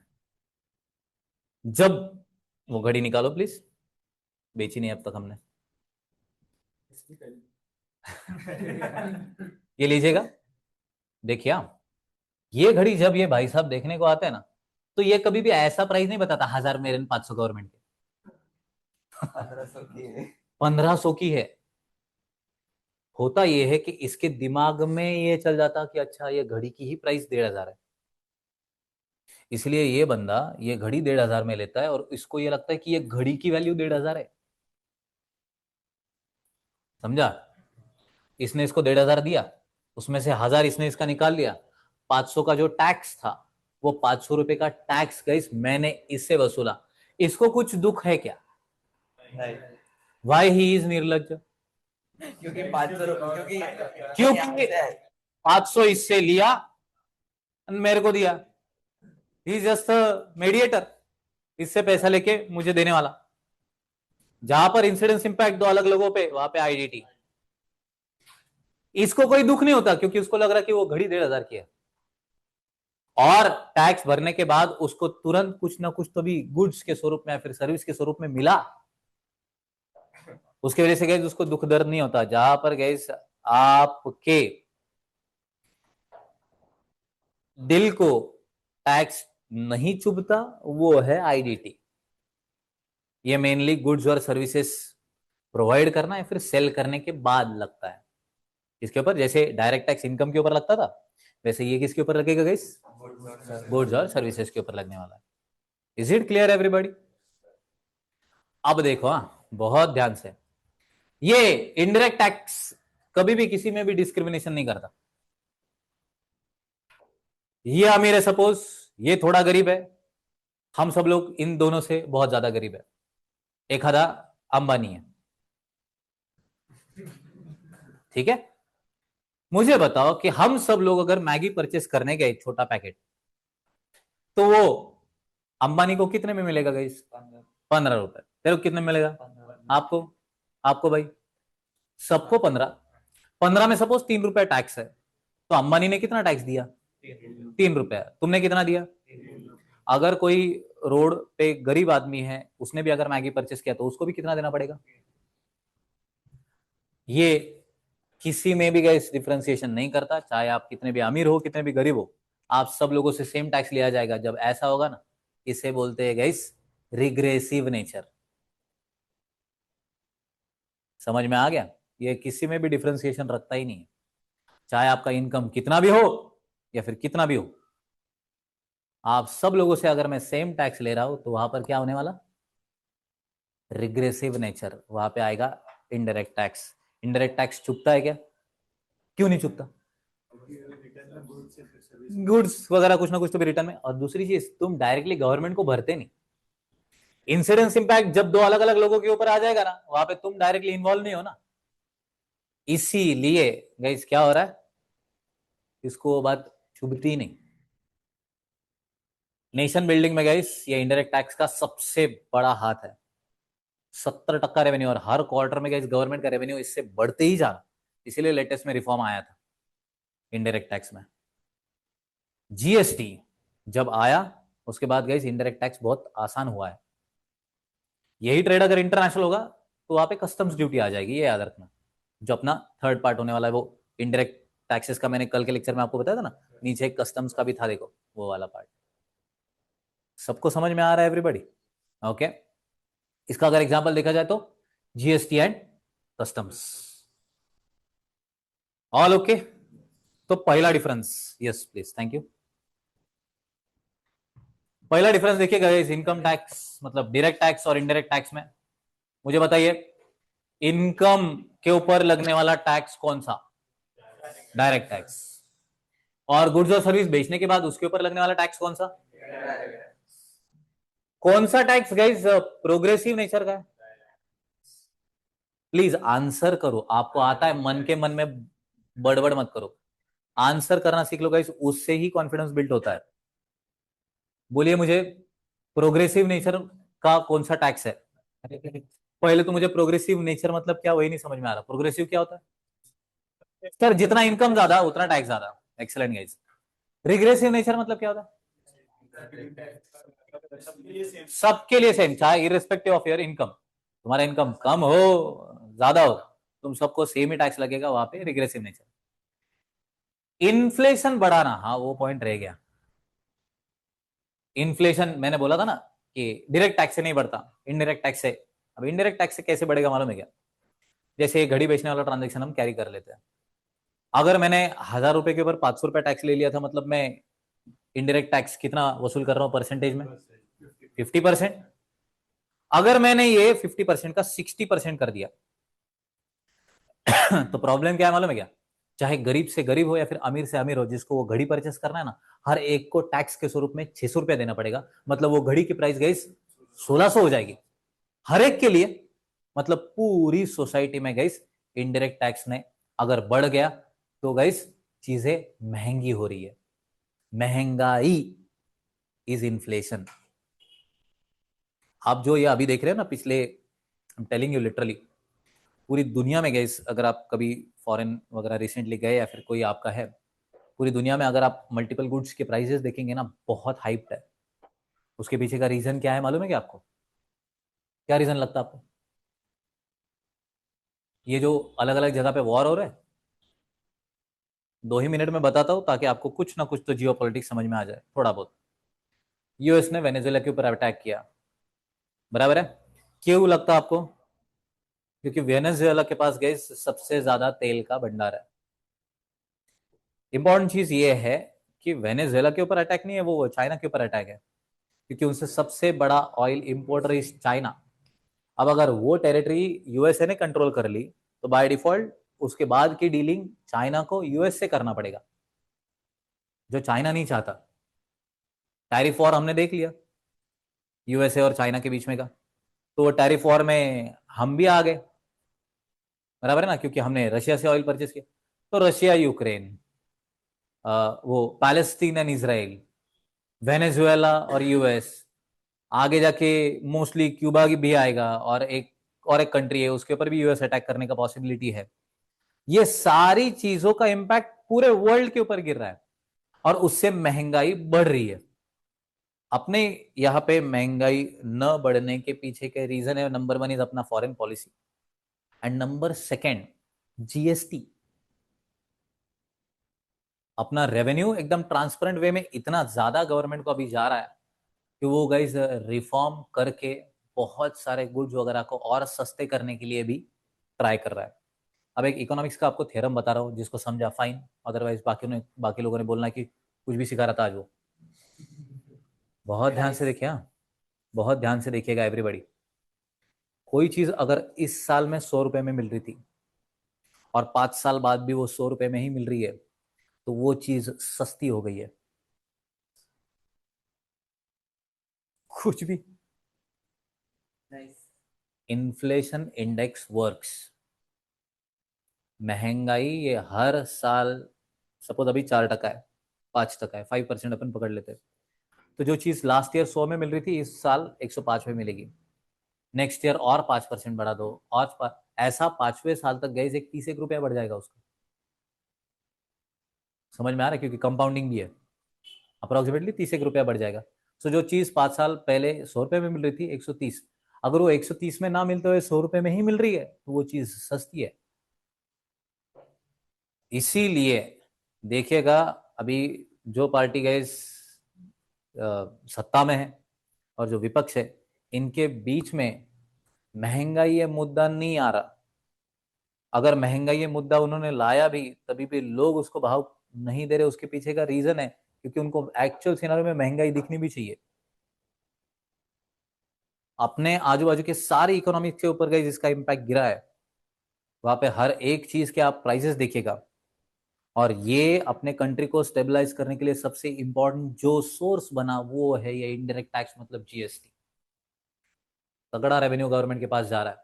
जब वो घड़ी निकालो प्लीज, बेची नहीं अब तक हमने। ये लीजिएगा, देखिए ये घड़ी जब ये भाई साहब देखने को आते हैं ना, तो ये कभी भी ऐसा प्राइस नहीं बताता 1000 मेरे 500 गवर्नमेंट के। 1500 की है। 1500 की है। होता ये है कि इसके दिमाग में ये चल जाता कि अच्छा ये घड़ी की ही प्राइस 1500 है, इसलिए ये बंदा ये घड़ी 1500 में लेता है, और इसको ये लगता है कि ये घड़ी की वैल्यू 1500 है। समझा? इसने इसको 1500 दिया, उसमें से 1000 इसने इसका निकाल लिया। 500 का जो टैक्स था, वो 500 रुपए का टैक्स गाइस मैंने इससे वसूला। इसको कुछ दुख है क्या? नहीं, वाई ही इज निर्लज? क्योंकि 500 रुपए, क्योंकि 500 इससे लिया, मेरे को दिया। ही इज जस्ट मीडिएटर, इससे पैसा लेके मुझे देने वाला। जहां पर इंसिडेंस इंपैक्ट दो अलग लोगों पे, वहां पे आईडीटी। इसको कोई दुख नहीं होता, क्योंकि उसको लग रहा कि वो घड़ी 1500 की है, और टैक्स भरने के बाद उसको तुरंत कुछ ना कुछ तो भी गुड्स के स्वरूप में या फिर सर्विस के स्वरूप में मिला। उसकी वजह से गैस उसको दुख दर्द नहीं होता। जहां पर गैस आपके दिल को टैक्स नहीं चुभता, वो है आईडीटी। ये मेनली गुड्स और सर्विसेज प्रोवाइड करना या फिर सेल करने के बाद लगता है। इसके ऊपर जैसे डायरेक्ट टैक्स इनकम के ऊपर लगता था, वैसे ये किसके ऊपर लगेगा गाइस? गुड्स और सर्विसेज के ऊपर लगने वाला है। Is it clear everybody? अब देखो, हाँ बहुत ध्यान से, ये इनडायरेक्ट टैक्स कभी भी किसी में भी डिस्क्रिमिनेशन नहीं करता। ये अमीर है सपोज, ये थोड़ा गरीब है, हम सब लोग इन दोनों से बहुत ज्यादा गरीब है, एक आधा अंबानी है, ठीक है? मुझे बताओ कि हम सब लोग अगर मैगी परचेस करने गए छोटा पैकेट, तो वो अंबानी को कितने में मिलेगा गाइस? 15 रुपए। तेरे को कितने में मिलेगा? आपको? आपको भाई सबको 15। 15 में सपोज 3 रुपए टैक्स है, तो अंबानी ने कितना टैक्स दिया? 3 रुपए। तुमने कितना दिया? अगर कोई रोड पे गरीब आदमी है, उसने भी अगर मैगी परचेस किया, तो उसको भी कितना देना पड़ेगा? ये किसी में भी गैस डिफ्रेंसिएशन नहीं करता, चाहे आप कितने भी अमीर हो कितने भी गरीब हो, आप सब लोगों से सेम टैक्स लिया जाएगा। जब ऐसा होगा ना, इसे बोलते हैं गैस रिग्रेसिव नेचर। समझ में आ गया? ये किसी में भी डिफ्रेंसिएशन रखता ही नहीं है, चाहे आपका इनकम कितना भी हो या फिर कितना भी हो। आप सब लोगों से अगर मैं सेम टैक्स ले रहा हूं तो वहां पर क्या होने वाला, रिग्रेसिव नेचर, वहां पे आएगा इनडायरेक्ट टैक्स। इनडायरेक्ट टैक्स चुकता है क्या, क्यों नहीं चुकता, गुड्स वगैरह कुछ ना कुछ तो भी रिटर्न में। और दूसरी चीज, तुम डायरेक्टली गवर्नमेंट को भरते नहीं। इंसिडेंस इंपैक्ट जब दो अलग अलग लोगों के ऊपर आ जाएगा ना, वहां पे तुम डायरेक्टली इन्वॉल्व नहीं हो ना। इसीलिए गाइस क्या हो रहा है, इसको वो बात चुभती नहीं। नेशन बिल्डिंग में गाइस ये इनडायरेक्ट टैक्स का सबसे बड़ा हाथ है। 70% रेवेन्यू, और हर क्वार्टर में गाइस गवर्नमेंट का रेवेन्यू इससे बढ़ते ही जा रहा। इसीलिए लेटेस्ट में रिफॉर्म आया था इनडायरेक्ट टैक्स में, जीएसटी जब आया उसके बाद गाइस इनडायरेक्ट टैक्स बहुत आसान हुआ है। यही ट्रेड अगर इंटरनेशनल होगा तो वहां पे कस्टम्स ड्यूटी आ जाएगी, ये याद रखना। जो अपना थर्ड पार्ट होने वाला है वो इनडायरेक्ट टैक्सेस का, मैंने कल के लेक्चर में आपको बताया था ना, नीचे कस्टम्स का भी था, देखो वो वाला पार्ट। सबको समझ में आ रहा है एवरीबॉडी? ओके। इसका अगर एग्जांपल देखा जाए तो GST and customs, all okay. तो पहला difference, yes please, thank you. पहला डिफरेंस देखिएगा इस इनकम टैक्स मतलब डायरेक्ट टैक्स और इनडायरेक्ट टैक्स में। मुझे बताइए, इनकम के ऊपर लगने वाला टैक्स कौन सा, डायरेक्ट टैक्स। और गुड्स और सर्विस बेचने के बाद उसके ऊपर लगने वाला टैक्स कौन सा, कौन सा टैक्स गाइस प्रोग्रेसिव नेचर का है। प्लीज आंसर करो, आपको आता है, मन के मन में बड़बड़ मत करो, आंसर करना सीख लो गाइस, उससे ही कॉन्फिडेंस बिल्ड होता है। बोलिए मुझे, प्रोग्रेसिव नेचर का कौन सा टैक्स है। पहले तो मुझे प्रोग्रेसिव नेचर मतलब क्या, वही नहीं समझ में आ रहा। प्रोग्रेसिव क्या होता है सर, जितना इनकम ज्यादा उतना टैक्स ज्यादा। Excellent guys. रिग्रेसिव नेचर मतलब क्या होता है, सबके लिए सेम, चाहे इरेस्पेक्टिव ऑफ योर इनकम, तुम्हारा इनकम कम हो ज्यादा हो, तुम सबको सेम ही टैक्स लगेगा, वहां पे रिग्रेसिव नेचर। इन्फ्लेशन बढ़ाना, हाँ वो पॉइंट रह गया। इन्फ्लेशन मैंने बोला था ना कि डायरेक्ट टैक्स से नहीं बढ़ता, इनडायरेक्ट टैक्स से। अब इनडायरेक्ट टैक्स से कैसे बढ़ेगा मालूम है क्या, जैसे घड़ी बेचने वाला ट्रांजेक्शन हम कैरी कर लेते हैं। अगर मैंने 1000 रुपए के ऊपर 500 रुपए टैक्स ले लिया था, मतलब मैं इनडायरेक्ट टैक्स कितना वसूल कर रहा हूं परसेंटेज में, 50%। अगर मैंने ये 50% का 60% कर दिया तो प्रॉब्लम क्या है मालूम है क्या, चाहे गरीब से गरीब हो या फिर अमीर से अमीर हो, जिसको वो घड़ी परचेस करना है ना, हर एक को टैक्स के स्वरूप में 600 रुपया देना पड़ेगा। मतलब वो घड़ी की प्राइस गई 1600 हो जाएगी हर एक के लिए। मतलब पूरी सोसाइटी में गई इनडायरेक्ट टैक्स ने अगर बढ़ गया तो गाइस चीजें महंगी हो रही है। महंगाई इज इन्फ्लेशन। आप जो ये अभी देख रहे हो ना पिछले, I am telling you literally, पूरी दुनिया में गए, अगर आप कभी फॉरेन वगैरह रिसेंटली गए या फिर कोई आपका है, पूरी दुनिया में अगर आप मल्टीपल गुड्स के प्राइसेस देखेंगे ना, बहुत हाइप्ड है। उसके पीछे का रीजन क्या है मालूम है क्या आपको, क्या रीजन लगता है आपको? ये जो अलग अलग जगह पे वॉर हो रहा है, 2 ही मिनट में बताता हूं ताकि आपको कुछ ना कुछ तो जियो पॉलिटिक्स समझ में आ जाए थोड़ा बहुत। यूएस ने वेनेजुएला के ऊपर अटैक किया, बराबर है। क्यों लगता है आपको? क्योंकि वेनेजुएला के पास गैस सबसे ज्यादा तेल का भंडार है। इंपॉर्टेंट चीज ये है कि वेनेजुएला के ऊपर अटैक नहीं है, वो चाइना के ऊपर अटैक है, क्योंकि उनसे सबसे बड़ा ऑयल इंपोर्टर इज चाइना। अब अगर वो टेरिटरी यूएसए ने कंट्रोल कर ली तो बाय डिफॉल्ट उसके बाद की डीलिंग चाइना को यूएस से करना पड़ेगा, जो चाइना नहीं चाहता। टैरिफ वॉर हमने देख लिया यूएसए और चाइना के बीच में का, तो वो टैरिफ वॉर में हम भी आ गए, बराबर है ना, क्योंकि हमने रशिया से ऑयल परचेस किया। तो रशिया यूक्रेन, वो पैलेस्टीन एंड इसराइल, वेनेजुएला और यूएस, आगे जाके मोस्टली क्यूबा की भी आएगा, और एक कंट्री है उसके ऊपर भी यूएस अटैक करने का पॉसिबिलिटी है। ये सारी चीजों का इंपैक्ट पूरे वर्ल्ड के ऊपर गिर रहा है, और उससे महंगाई बढ़ रही है। अपने यहाँ पे महंगाई न बढ़ने के पीछे के रीजन है, नंबर 1 इज अपना foreign policy, and number second GST. अपना रेवेन्यू एकदम ट्रांसपेरेंट वे में इतना ज्यादा गवर्नमेंट को अभी जा रहा है कि वो गाइज रिफॉर्म करके बहुत सारे गुड्स वगैरह को और सस्ते करने के लिए भी ट्राई कर रहा है। अब एक इकोनॉमिक्स का आपको थ्योरम बता रहा हूँ, जिसको समझा फाइन, अदरवाइज बाकी लोगों ने बोलना है कि कुछ भी सिखा रहा था आज वो। बहुत ध्यान से देखिए, हाँ, बहुत ध्यान से देखिएगा एवरीबॉडी। कोई चीज अगर इस साल में 100 रुपए में मिल रही थी और 5 साल बाद भी वो 100 रुपए में ही मिल रही है, तो वो चीज सस्ती हो गई है। कुछ भी। नाइस। Inflation index works. महंगाई ये हर साल, सपोज अभी 4% है, 5% है, 5% अपन पकड़ लेते हैं, तो जो चीज लास्ट ईयर 100 में मिल रही थी इस साल 105 में मिलेगी। नेक्स्ट ईयर और 5% बढ़ा दो, और ऐसा 5वें साल तक गए, एक 30 रुपया बढ़ जाएगा उसका। समझ में आ रहा है, क्योंकि कंपाउंडिंग भी है। अप्रोक्सीमेटली 30 रुपया बढ़ जाएगा। सो जो चीज 5 साल पहले 100 रुपये में मिल रही थी 130, अगर वो 130 में ना मिलते हुए 100 रुपये में ही मिल रही है, तो वो चीज सस्ती है। इसीलिए देखिएगा, अभी जो पार्टी गए सत्ता में है और जो विपक्ष है, इनके बीच में महंगाई ये मुद्दा नहीं आ रहा। अगर महंगाई ये मुद्दा उन्होंने लाया भी, तभी भी लोग उसको भाव नहीं दे रहे। उसके पीछे का रीजन है क्योंकि उनको एक्चुअल सिनारियो में महंगाई दिखनी भी चाहिए। अपने आजू बाजू के सारी इकोनॉमिक्स के ऊपर गई जिसका इम्पैक्ट गिरा है, वहां पे हर एक चीज के आप प्राइसेस देखिएगा। और ये अपने कंट्री को स्टेबलाइज करने के लिए सबसे इंपॉर्टेंट जो सोर्स बना वो है ये इनडायरेक्ट टैक्स, मतलब जीएसटी। तगड़ा रेवेन्यू गवर्नमेंट के पास जा रहा है।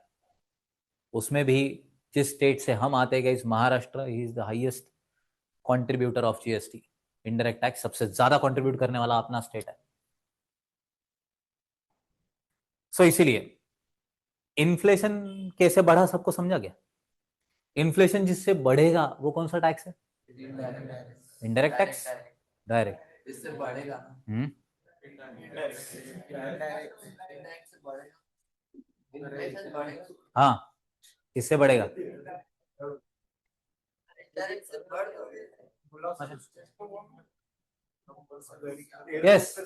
उसमें भी जिस स्टेट से हम आते गए, इस Maharashtra is the highest contributor of GST. Indirect tax सबसे ज्यादा कंट्रीब्यूट करने वाला अपना स्टेट है। सो इसीलिए इन्फ्लेशन कैसे बढ़ा सबको समझा गया। इन्फ्लेशन जिससे बढ़ेगा वो कौन सा टैक्स है? Indirect tax. डायरेक्ट। इससे बढ़ेगा ना। इंडेक्स से बढ़ेगा। इन्फ्लेशन बढ़ेगा। हाँ, किससे बढ़ेगा? इंडेक्स से बढ़ दोगे। Yes.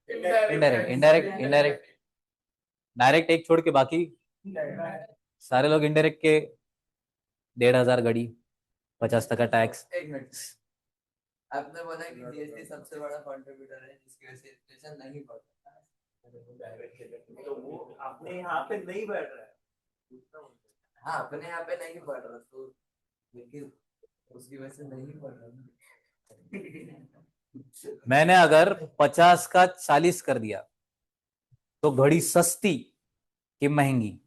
Indirect, indirect, indirect. Direct एक छोड़ के बाकी सारे लोग इनडायरेक्ट के 1,500 घड़ी, 50% टैक्स। एक मिनट। आपने बोला कि जीएसटी सबसे बड़ा कंट्रीब्यूटर है जिसकी वजह से इन्फ्लेशन नहीं बढ़ रहा। तो वो अपने यहाँ पे नहीं बढ़ रहा है। हाँ, अपने यहाँ पे नहीं बढ़ रहा, तो लेकिन उसकी वजह से नहीं बढ़ रहा। मैंने अगर 50 का 40 कर दिया तो घड़ी सस्ती कि महंगी?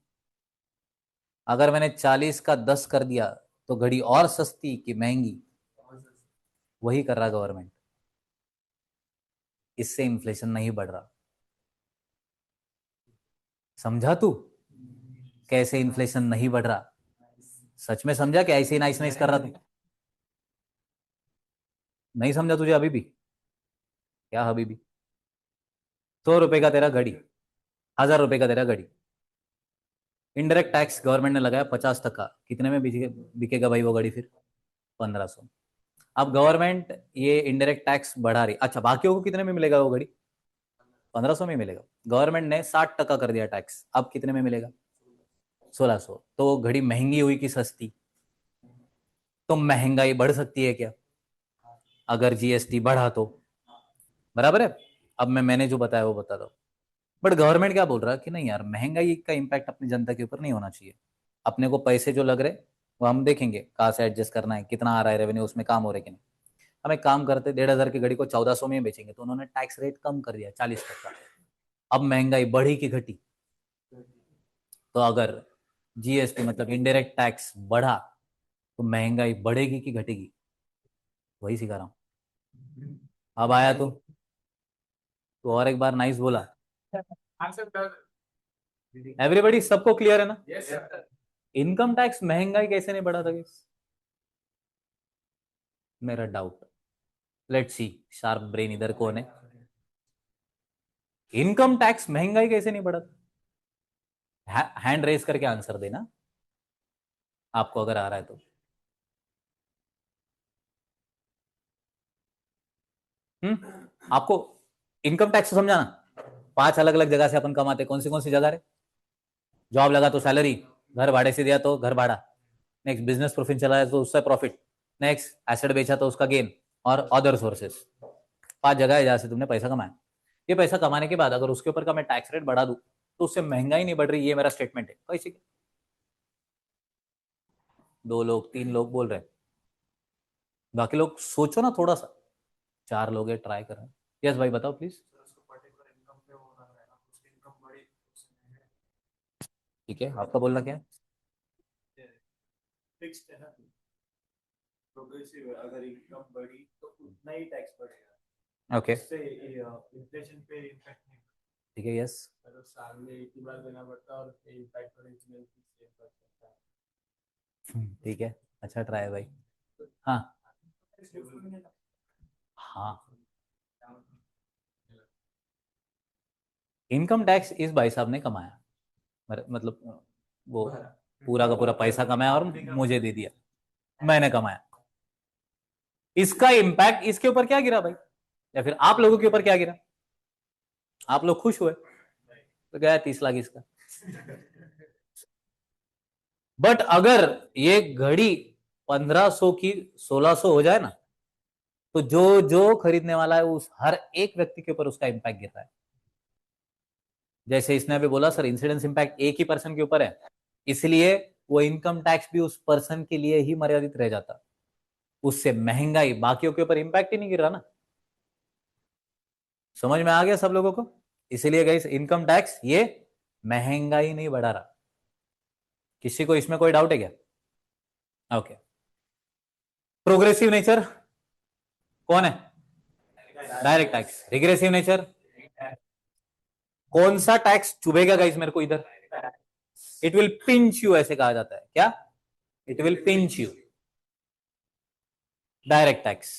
अगर मैंने 40 का 10 कर दिया तो घड़ी और सस्ती कि महंगी? वही कर रहा गवर्नमेंट। इससे इन्फ्लेशन नहीं बढ़ रहा। समझा तू कैसे इन्फ्लेशन नहीं बढ़ रहा? सच में समझा कि ऐसे ही नाइस नाइस कर रहा तू? नहीं समझा तुझे अभी भी? क्या अभी भी? 100 रुपए का तेरा घड़ी, 1,000 रुपए का तेरा घड़ी। इनडायरेक्ट टैक्स गवर्नमेंट ने लगाया 50%। कितने में बिकेगा भाई वो घड़ी फिर? 1,500। अब गवर्नमेंट ये इनडायरेक्ट टैक्स बढ़ा रही, अच्छा बाकियों को कितने में मिलेगा वो घड़ी? 1,500 में मिलेगा। गवर्नमेंट ने 60% कर दिया टैक्स, अब कितने में मिलेगा? 1,600। तो वो घड़ी महंगी हुई कि सस्ती? तो महंगाई बढ़ सकती है क्या अगर जीएसटी बढ़ा तो? बराबर है। अब मैंने जो बताया वो बता दो। बट गवर्नमेंट क्या बोल रहा है कि नहीं यार, महंगाई का इम्पैक्ट अपनी जनता के ऊपर नहीं होना चाहिए। अपने को पैसे जो लग रहे वो हम देखेंगे कहाँ से एडजस्ट करना है, कितना आ रहा है रेवेन्यू, उसमें काम हो रहा है कि नहीं। हम एक काम करते, 1,500 की घड़ी को 1,400 में बेचेंगे, तो उन्होंने टैक्स रेट कम कर दिया 40%। अब महंगाई बढ़ी कि घटी? तो अगर जीएसटी मतलब इनडायरेक्ट टैक्स बढ़ा तो महंगाई बढ़ेगी कि घटेगी? वही सिखा रहा हूँ। अब आया तो और एक बार नाइस बोला। एवरीबॉडी, सबको क्लियर है ना? इनकम टैक्स महंगाई कैसे नहीं बढ़ा था guys? मेरा doubt. Let's see, sharp brain इधर कौन है? इनकम टैक्स महंगाई कैसे नहीं बढ़ा था? हैंड रेस करके आंसर देना आपको अगर आ रहा है तो। आपको इनकम टैक्स समझाना। 5 अलग अलग जगह से अपन कमाते, कौन सी जगह रे? जॉब लगा तो सैलरी, घर भाड़े से दिया तो घर भाड़ा, नेक्स्ट बिजनेस प्रॉफिट चलाया तो उससे प्रॉफिट, नेक्स्ट एसेट बेचा तो उसका गेन, और अदर सोर्सेस। 5 जगह है जहां से तुमने पैसा कमाया। ये पैसा कमाने के बाद अगर उसके ऊपर का मैं टैक्स रेट बढ़ा दूं तो उससे महंगाई नहीं बढ़ रही, ये मेरा स्टेटमेंट है। कैसे? 2 लोग 3 लोग बोल रहे हैं, बाकी लोग सोचो ना थोड़ा सा। 4 लोग है, ट्राई कर रहे हैं। यस भाई बताओ प्लीज। ठीक है, आपका बोलना क्या है? फिक्स्ड है ना, प्रोग्रेसिव है, अगर इनकम बढ़ी तो उतना ही टैक्स बढ़ेगा, ओके उससे इन्फ्लेशन पे इम्पैक्ट नहीं ठीक है। यस पड़ता, तो साल में एक ही बार देना पड़ता है और इम्पैक्ट पर सेव कर सकता ठीक है, अच्छा ट्राई भाई। हाँ है। हाँ, इनकम टैक्स इस भाई साहब ने कमाया, मतलब वो पूरा का पूरा पैसा कमाया और मुझे दे दिया, मैंने कमाया। इसका इम्पैक्ट इसके ऊपर क्या गिरा भाई, या फिर आप लोगों के ऊपर क्या गिरा? आप लोग खुश हुए तो गया 30 लाख इसका। बट अगर ये घड़ी 1500 की 1600 हो जाए ना, तो जो जो खरीदने वाला है उस हर एक व्यक्ति के ऊपर उसका इम्पैक्ट गिर रहा है। जैसे इसने अभी बोला सर इंसिडेंस इम्पैक्ट एक ही पर्सन के ऊपर है, इसलिए वो इनकम टैक्स भी उस पर्सन के लिए ही मर्यादित रह जाता, उससे महंगाई बाकियों के ऊपर इम्पैक्ट ही नहीं गिर रहा ना। समझ में आ गया सब लोगों को? इसीलिए गाइस इनकम टैक्स ये महंगाई नहीं बढ़ा रहा। किसी को इसमें कोई डाउट है क्या? ओके। प्रोग्रेसिव नेचर कौन है? Direct tax. रिग्रेसिव नेचर कौन सा टैक्स चुभेगा गाइस मेरे को इधर? इट विल पिंच यू, ऐसे कहा जाता है क्या? It will pinch you. Direct tax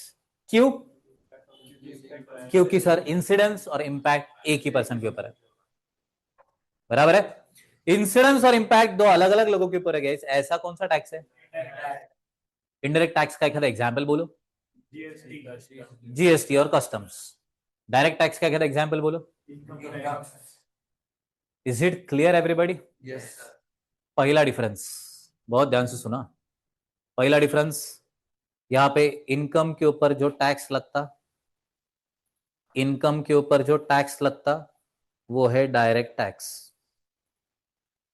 क्यों? क्योंकि सर इंसिडेंस और इंपैक्ट एक ही पर्सन के ऊपर है, बराबर है। इंसिडेंस और इंपैक्ट दो अलग अलग लोगों के ऊपर है गाइस। ऐसा कौन सा टैक्स है? इनडायरेक्ट टैक्स का एक एग्जाम्पल बोलो। जीएसटी और कस्टम्स। डायरेक्ट टैक्स का क्या एग्जाम्पल बोलो। Is it clear everybody? Yes पहला डिफरेंस, बहुत ध्यान से सुना। पहला डिफरेंस, यहां पे इनकम के ऊपर जो टैक्स लगता, इनकम के ऊपर जो टैक्स लगता वो है डायरेक्ट टैक्स।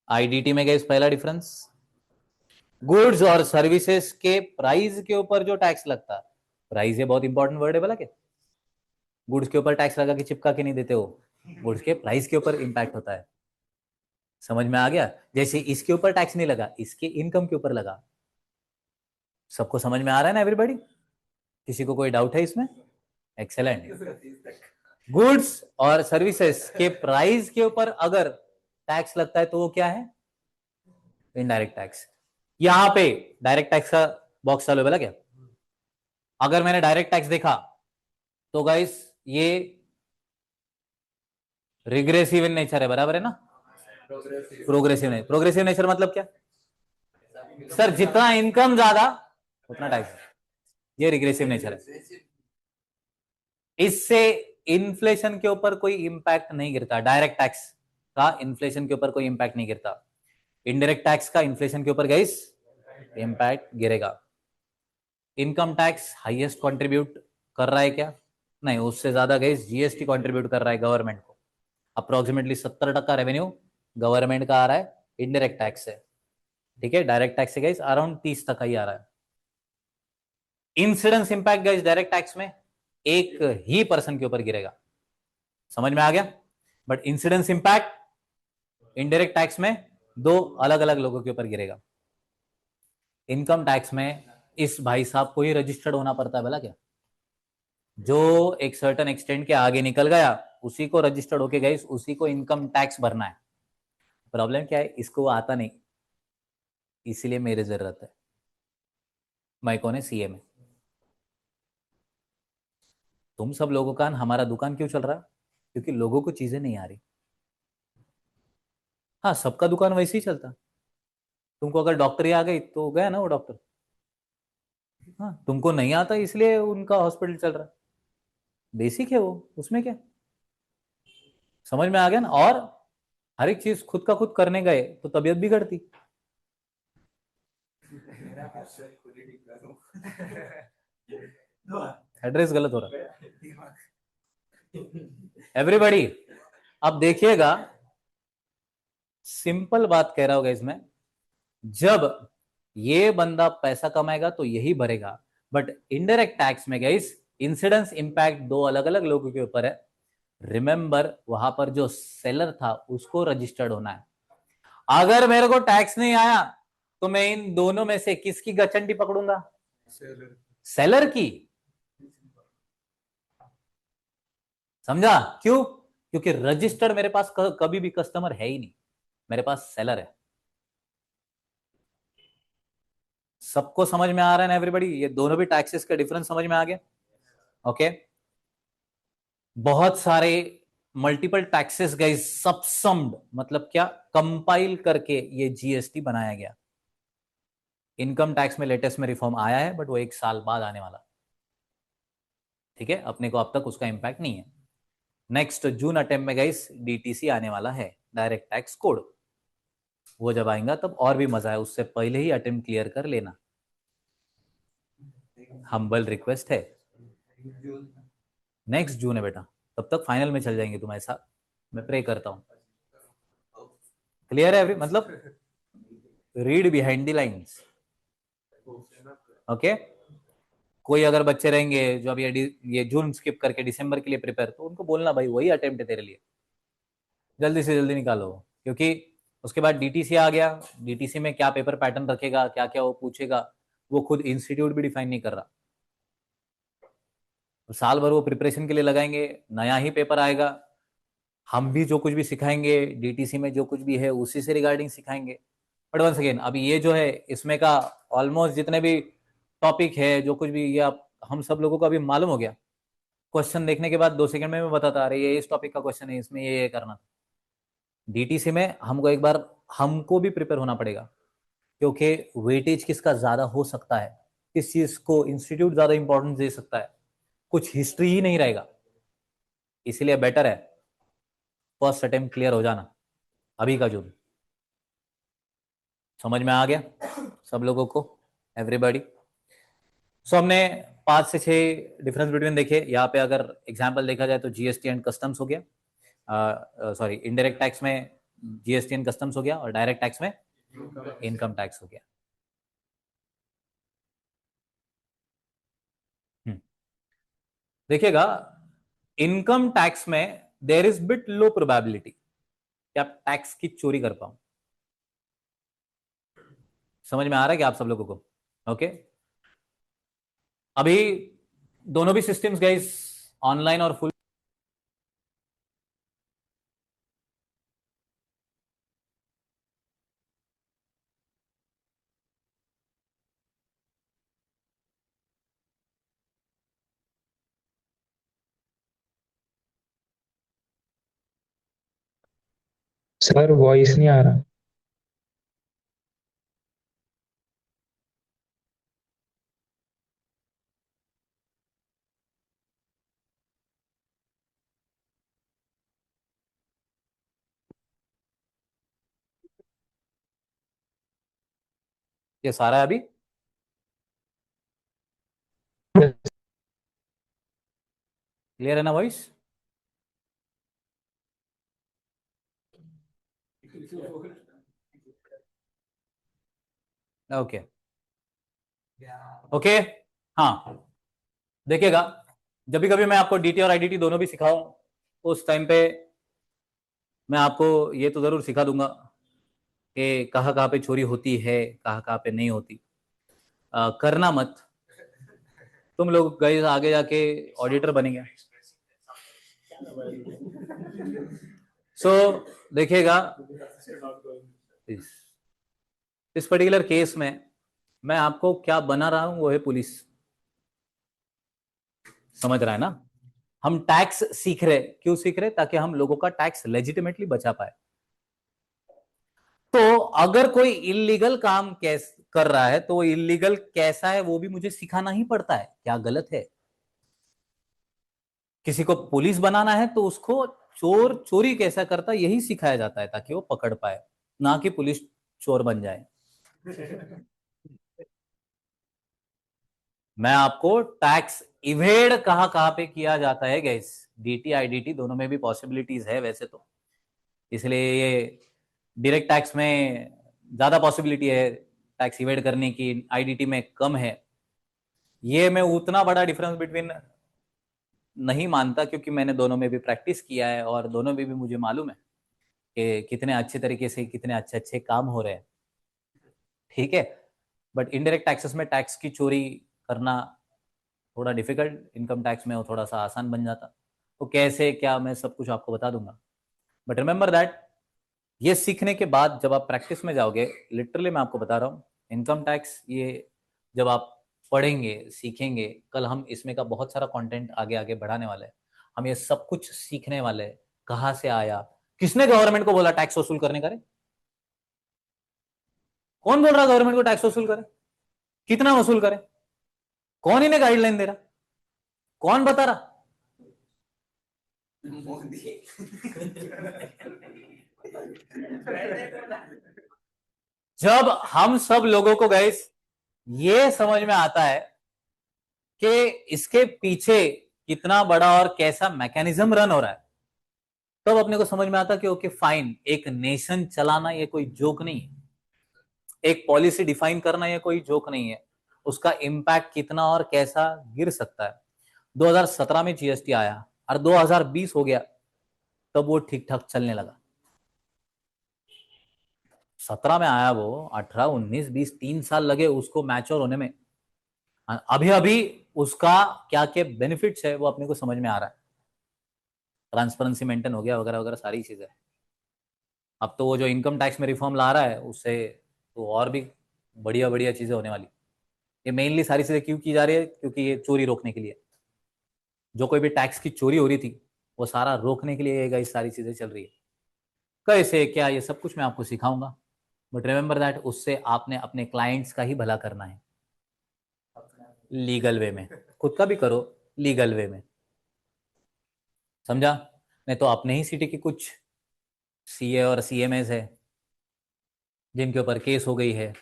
आईडीटी में गए इस पहला डिफरेंस। गुड्स और सर्विसेज के प्राइस के ऊपर जो टैक्स लगता, प्राइस ये बहुत इंपॉर्टेंट वर्ड है बोला क्या? गुड्स के ऊपर टैक्स लगा के चिपका के नहीं देते हो, गुड्स के प्राइस के ऊपर इंपैक्ट होता है। समझ में आ गया? जैसे इसके ऊपर टैक्स नहीं लगा, इसके इनकम के ऊपर लगा। सबको समझ में आ रहा है ना एवरीबॉडी? किसी को कोई डाउट है इसमें? एक्सेलेंट। गुड्स और सर्विसेज के प्राइस के ऊपर अगर टैक्स लगता है तो वो क्या है? Indirect tax. यहां पे डायरेक्ट टैक्स का बॉक्स चालू है बोला क्या? अगर मैंने डायरेक्ट टैक्स देखा तो गाइस ये रिग्रेसिव इन नेचर है, बराबर है ना? प्रोग्रेसिव नहीं। प्रोग्रेसिव नेचर मतलब क्या? सर जितना इनकम ज्यादा उतना टैक्स, ये रिग्रेसिव नेचर है। इससे इन्फ्लेशन के ऊपर कोई इंपैक्ट नहीं गिरता। डायरेक्ट टैक्स का इन्फ्लेशन के ऊपर कोई इंपैक्ट नहीं गिरता। इनडायरेक्ट टैक्स का इन्फ्लेशन के ऊपर गाइस इंपैक्ट गिरेगा। इनकम टैक्स हाईएस्ट कंट्रीब्यूट कर रहा है क्या? नहीं, उससे ज्यादा गाइस जीएसटी कंट्रीब्यूट कर रहा है गवर्नमेंट को। अप्रोक्सीमेटली 70% रेवेन्यू गवर्नमेंट का आ रहा है इनडायरेक्ट टैक्स से। ठीक है, डायरेक्ट टैक्स से गाइस अराउंड 30% ही आ रहा है। Incidence impact guys direct tax में एक ही पर्सन के ऊपर गिरेगा। समझ में आ गया? But incidence impact indirect tax में दो अलग अलग लोगों के ऊपर गिरेगा। इनकम टैक्स में इस भाई साहब को ही रजिस्टर्ड होना पड़ता है बोला क्या? जो एक सर्टेन एक्सटेंट के आगे निकल गया उसी को रजिस्टर्ड होके गई, उसी को इनकम टैक्स भरना है। प्रॉब्लम क्या है, इसको आता नहीं, इसीलिए मेरी जरूरत है। मैं कौन है? सीए में। तुम सब लोगों का हमारा दुकान क्यों चल रहा है? क्योंकि लोगों को चीजें नहीं आ रही। हाँ, सबका दुकान वैसे ही चलता। तुमको अगर डॉक्टरी आ गई तो गया ना वो डॉक्टर। हाँ, तुमको नहीं आता इसलिए उनका हॉस्पिटल चल रहा है। बेसिक है वो, उसमें क्या? समझ में आ गया ना? और हर एक चीज खुद का खुद करने गए तो तबीयत बिगड़ती। एड्रेस गलत हो रहा है। एवरीबॉडी, अब देखिएगा, सिंपल बात कह रहा होगा इसमें, जब ये बंदा पैसा कमाएगा तो यही भरेगा, बट इनडायरेक्ट टैक्स में गाइस इंसिडेंस इंपैक्ट दो अलग अलग लोगों के ऊपर है। रिमेंबर, वहां पर जो सेलर था उसको रजिस्टर्ड होना है। अगर मेरे को टैक्स नहीं आया तो मैं इन दोनों में से किसकी गचंडी पकड़ूंगा? सेलर की। समझा क्यों? क्योंकि रजिस्टर्ड मेरे पास कभी भी कस्टमर है ही नहीं, मेरे पास सेलर है। सबको समझ में आ रहा है ना एवरीबॉडी? ये दोनों भी टैक्सेस का डिफरेंस समझ में आ गया? ओके। बहुत सारे मल्टीपल टैक्सेस गाइस सबसम्ड, मतलब क्या, कंपाइल करके ये जीएसटी बनाया गया। इनकम टैक्स में लेटेस्ट में रिफॉर्म आया है, बट वो 1 साल बाद आने वाला। ठीक है, अपने को अब तक उसका इंपैक्ट नहीं है। नेक्स्ट जून अटेम्प्ट में गाइस डीटीसी आने वाला है, डायरेक्ट टैक्स कोड। वो जब आएगा तब और भी मजा है, उससे पहले ही अटेम्प्ट क्लियर कर लेना, हम्बल रिक्वेस्ट है। नेक्स्ट जून है बेटा, तब तक फाइनल में चल जाएंगे तुम, ऐसा मैं प्रे करता हूं। क्लियर है मतलब, read behind the lines. Okay. कोई अगर बच्चे रहेंगे जो अब ये जून स्किप करके दिसंबर के लिए प्रिपेयर, तो उनको बोलना भाई वही अटेम्प्ट है तेरे लिए, जल्दी से जल्दी निकालो। क्योंकि उसके बाद डीटीसी आ गया, डीटीसी में क्या पेपर पैटर्न रखेगा, क्या क्या वो पूछेगा, वो खुद इंस्टीट्यूट भी डिफाइन नहीं कर रहा। तो साल भर वो प्रिपरेशन के लिए लगाएंगे, नया ही पेपर आएगा, हम भी जो कुछ भी सिखाएंगे डीटीसी में जो कुछ भी है उसी से रिगार्डिंग सिखाएंगे। बट वंस अगेन, अभी ये जो है इसमें का ऑलमोस्ट जितने भी टॉपिक है, जो कुछ भी ये आप हम सब लोगों को अभी मालूम हो गया। क्वेश्चन देखने के बाद 2 सेकंड में मैं बताता, अरे ये इस टॉपिक का क्वेश्चन है, इसमें ये करना था। डीटीसी में हमको एक बार हमको भी प्रिपेयर होना पड़ेगा, क्योंकि वेटेज किसका ज्यादा हो सकता है, किस चीज को इंस्टीट्यूट ज्यादा इंपॉर्टेंस दे सकता है, कुछ हिस्ट्री ही नहीं रहेगा। इसीलिए बेटर है फर्स्ट अटेम्प्ट क्लियर हो जाना अभी का जो भी। समझ में आ गया सब लोगों को, एवरीबॉडी? सो हमने 5 से 6 डिफरेंस बिटवीन देखे। यहाँ पे अगर एग्जाम्पल देखा जाए तो जीएसटी एंड कस्टम्स हो गया, सॉरी इनडायरेक्ट टैक्स में जीएसटी एंड कस्टम्स हो गया, और डायरेक्ट टैक्स में इनकम टैक्स हो गया। देखिएगा, इनकम टैक्स में there is bit low probability कि आप टैक्स की चोरी कर पाओ। समझ में आ रहा है कि आप सब लोगों को? ओके। अभी दोनों भी सिस्टम्स गाइस ऑनलाइन और फुल। सर वॉइस नहीं आ रहा। ये सारा है अभी क्लियर है ना वॉइस? ओके। ओके। हाँ, देखिएगा, जब भी कभी मैं आपको डीटी और आईडीटी दोनों भी सिखाऊं, उस टाइम पे मैं आपको ये तो जरूर सिखा दूंगा कि कहाँ कहाँ पे चोरी होती है, कहाँ कहाँ पे नहीं होती। करना मत, तुम लोग गए आगे जाके ऑडिटर बनेंगे। सो देखिएगा, इस पर्टिकुलर केस में मैं आपको क्या बना रहा हूं, वो है पुलिस। समझ रहा है ना? हम टैक्स सीख रहे, क्यों सीख रहे? ताकि हम लोगों का टैक्स लेजिटिमेटली बचा पाए। तो अगर कोई इलीगल काम कर रहा है तो वो इलीगल कैसा है वो भी मुझे सिखाना ही पड़ता है, क्या गलत है? किसी को पुलिस बनाना है तो उसको चोर चोरी कैसा करता है यही सिखाया जाता है, ताकि वो पकड़ पाए, ना कि पुलिस चोर बन जाए। मैं आपको टैक्स इवेड कहाँ कहाँ पे किया जाता है गैस, डीटी आईडीटी दोनों में भी पॉसिबिलिटीज है वैसे तो, इसलिए ये डायरेक्ट टैक्स में ज्यादा पॉसिबिलिटी है टैक्स इवेड करने की, आईडीटी में कम है। ये मैं उतना बड़ा डिफरेंस बिटवीन नहीं मानता, क्योंकि मैंने दोनों में भी प्रैक्टिस किया है और दोनों में भी मुझे मालूम है कि कितने अच्छे तरीके से कितने अच्छे अच्छे काम हो रहे हैं, ठीक है। बट इनडायरेक्ट टैक्सेस में टैक्स की चोरी करना थोड़ा डिफिकल्ट, इनकम टैक्स में वो थोड़ा सा आसान बन जाता। तो कैसे क्या मैं सब कुछ आपको बता दूंगा, बट रिमेंबर दैट ये सीखने के बाद जब आप प्रैक्टिस में जाओगे, लिटरली मैं आपको बता रहा हूँ, इनकम टैक्स ये जब आप पढ़ेंगे सीखेंगे, कल हम इसमें का बहुत सारा कंटेंट आगे आगे बढ़ाने वाले हैं, हम ये सब कुछ सीखने वाले हैं। कहाँ से आया, किसने गवर्नमेंट को बोला टैक्स वसूल करने का रे? कौन बोल रहा गवर्नमेंट को टैक्स वसूल करे, कितना वसूल करे, कौन इन्हें गाइडलाइन दे रहा, कौन बता रहा? मोदी। जब हम सब लोगों को गैस ये समझ में आता है कि इसके पीछे कितना बड़ा और कैसा मैकेनिज्म रन हो रहा है, तब अपने को समझ में आता कि ओके फाइन, एक नेशन चलाना ये कोई जोक नहीं है, एक पॉलिसी डिफाइन करना ये कोई जोक नहीं है, उसका इम्पैक्ट कितना और कैसा गिर सकता है। 2017 में जीएसटी आया और 2020 हो गया, तब वो ठीक ठाक चलने लगा। 17 में आया वो, 18 19 20 3 साल लगे उसको मैच्योर होने में। अभी अभी उसका क्या क्या बेनिफिट्स है वो अपने को समझ में आ रहा है, ट्रांसपेरेंसी मेंटेन हो गया वगैरह वगैरह सारी चीजें। अब तो वो जो इनकम टैक्स में रिफॉर्म ला रहा है उससे तो और भी बढ़िया बढ़िया चीजें होने वाली। ये मेनली सारी चीजें क्यों की जा रही है, क्योंकि ये चोरी रोकने के लिए, जो कोई भी टैक्स की चोरी हो रही थी वो सारा रोकने के लिए ये सारी चीजें चल रही है। कैसे क्या ये सब कुछ मैं आपको सिखाऊंगा, बट रिमेंबर दैट उससे आपने अपने क्लाइंट्स का ही भला करना है, लीगल वे में। खुद का भी करो, लीगल वे में, समझा? नहीं तो अपने ही सिटी की कुछ सीए और सीएमएस है जिनके ऊपर केस हो गई है,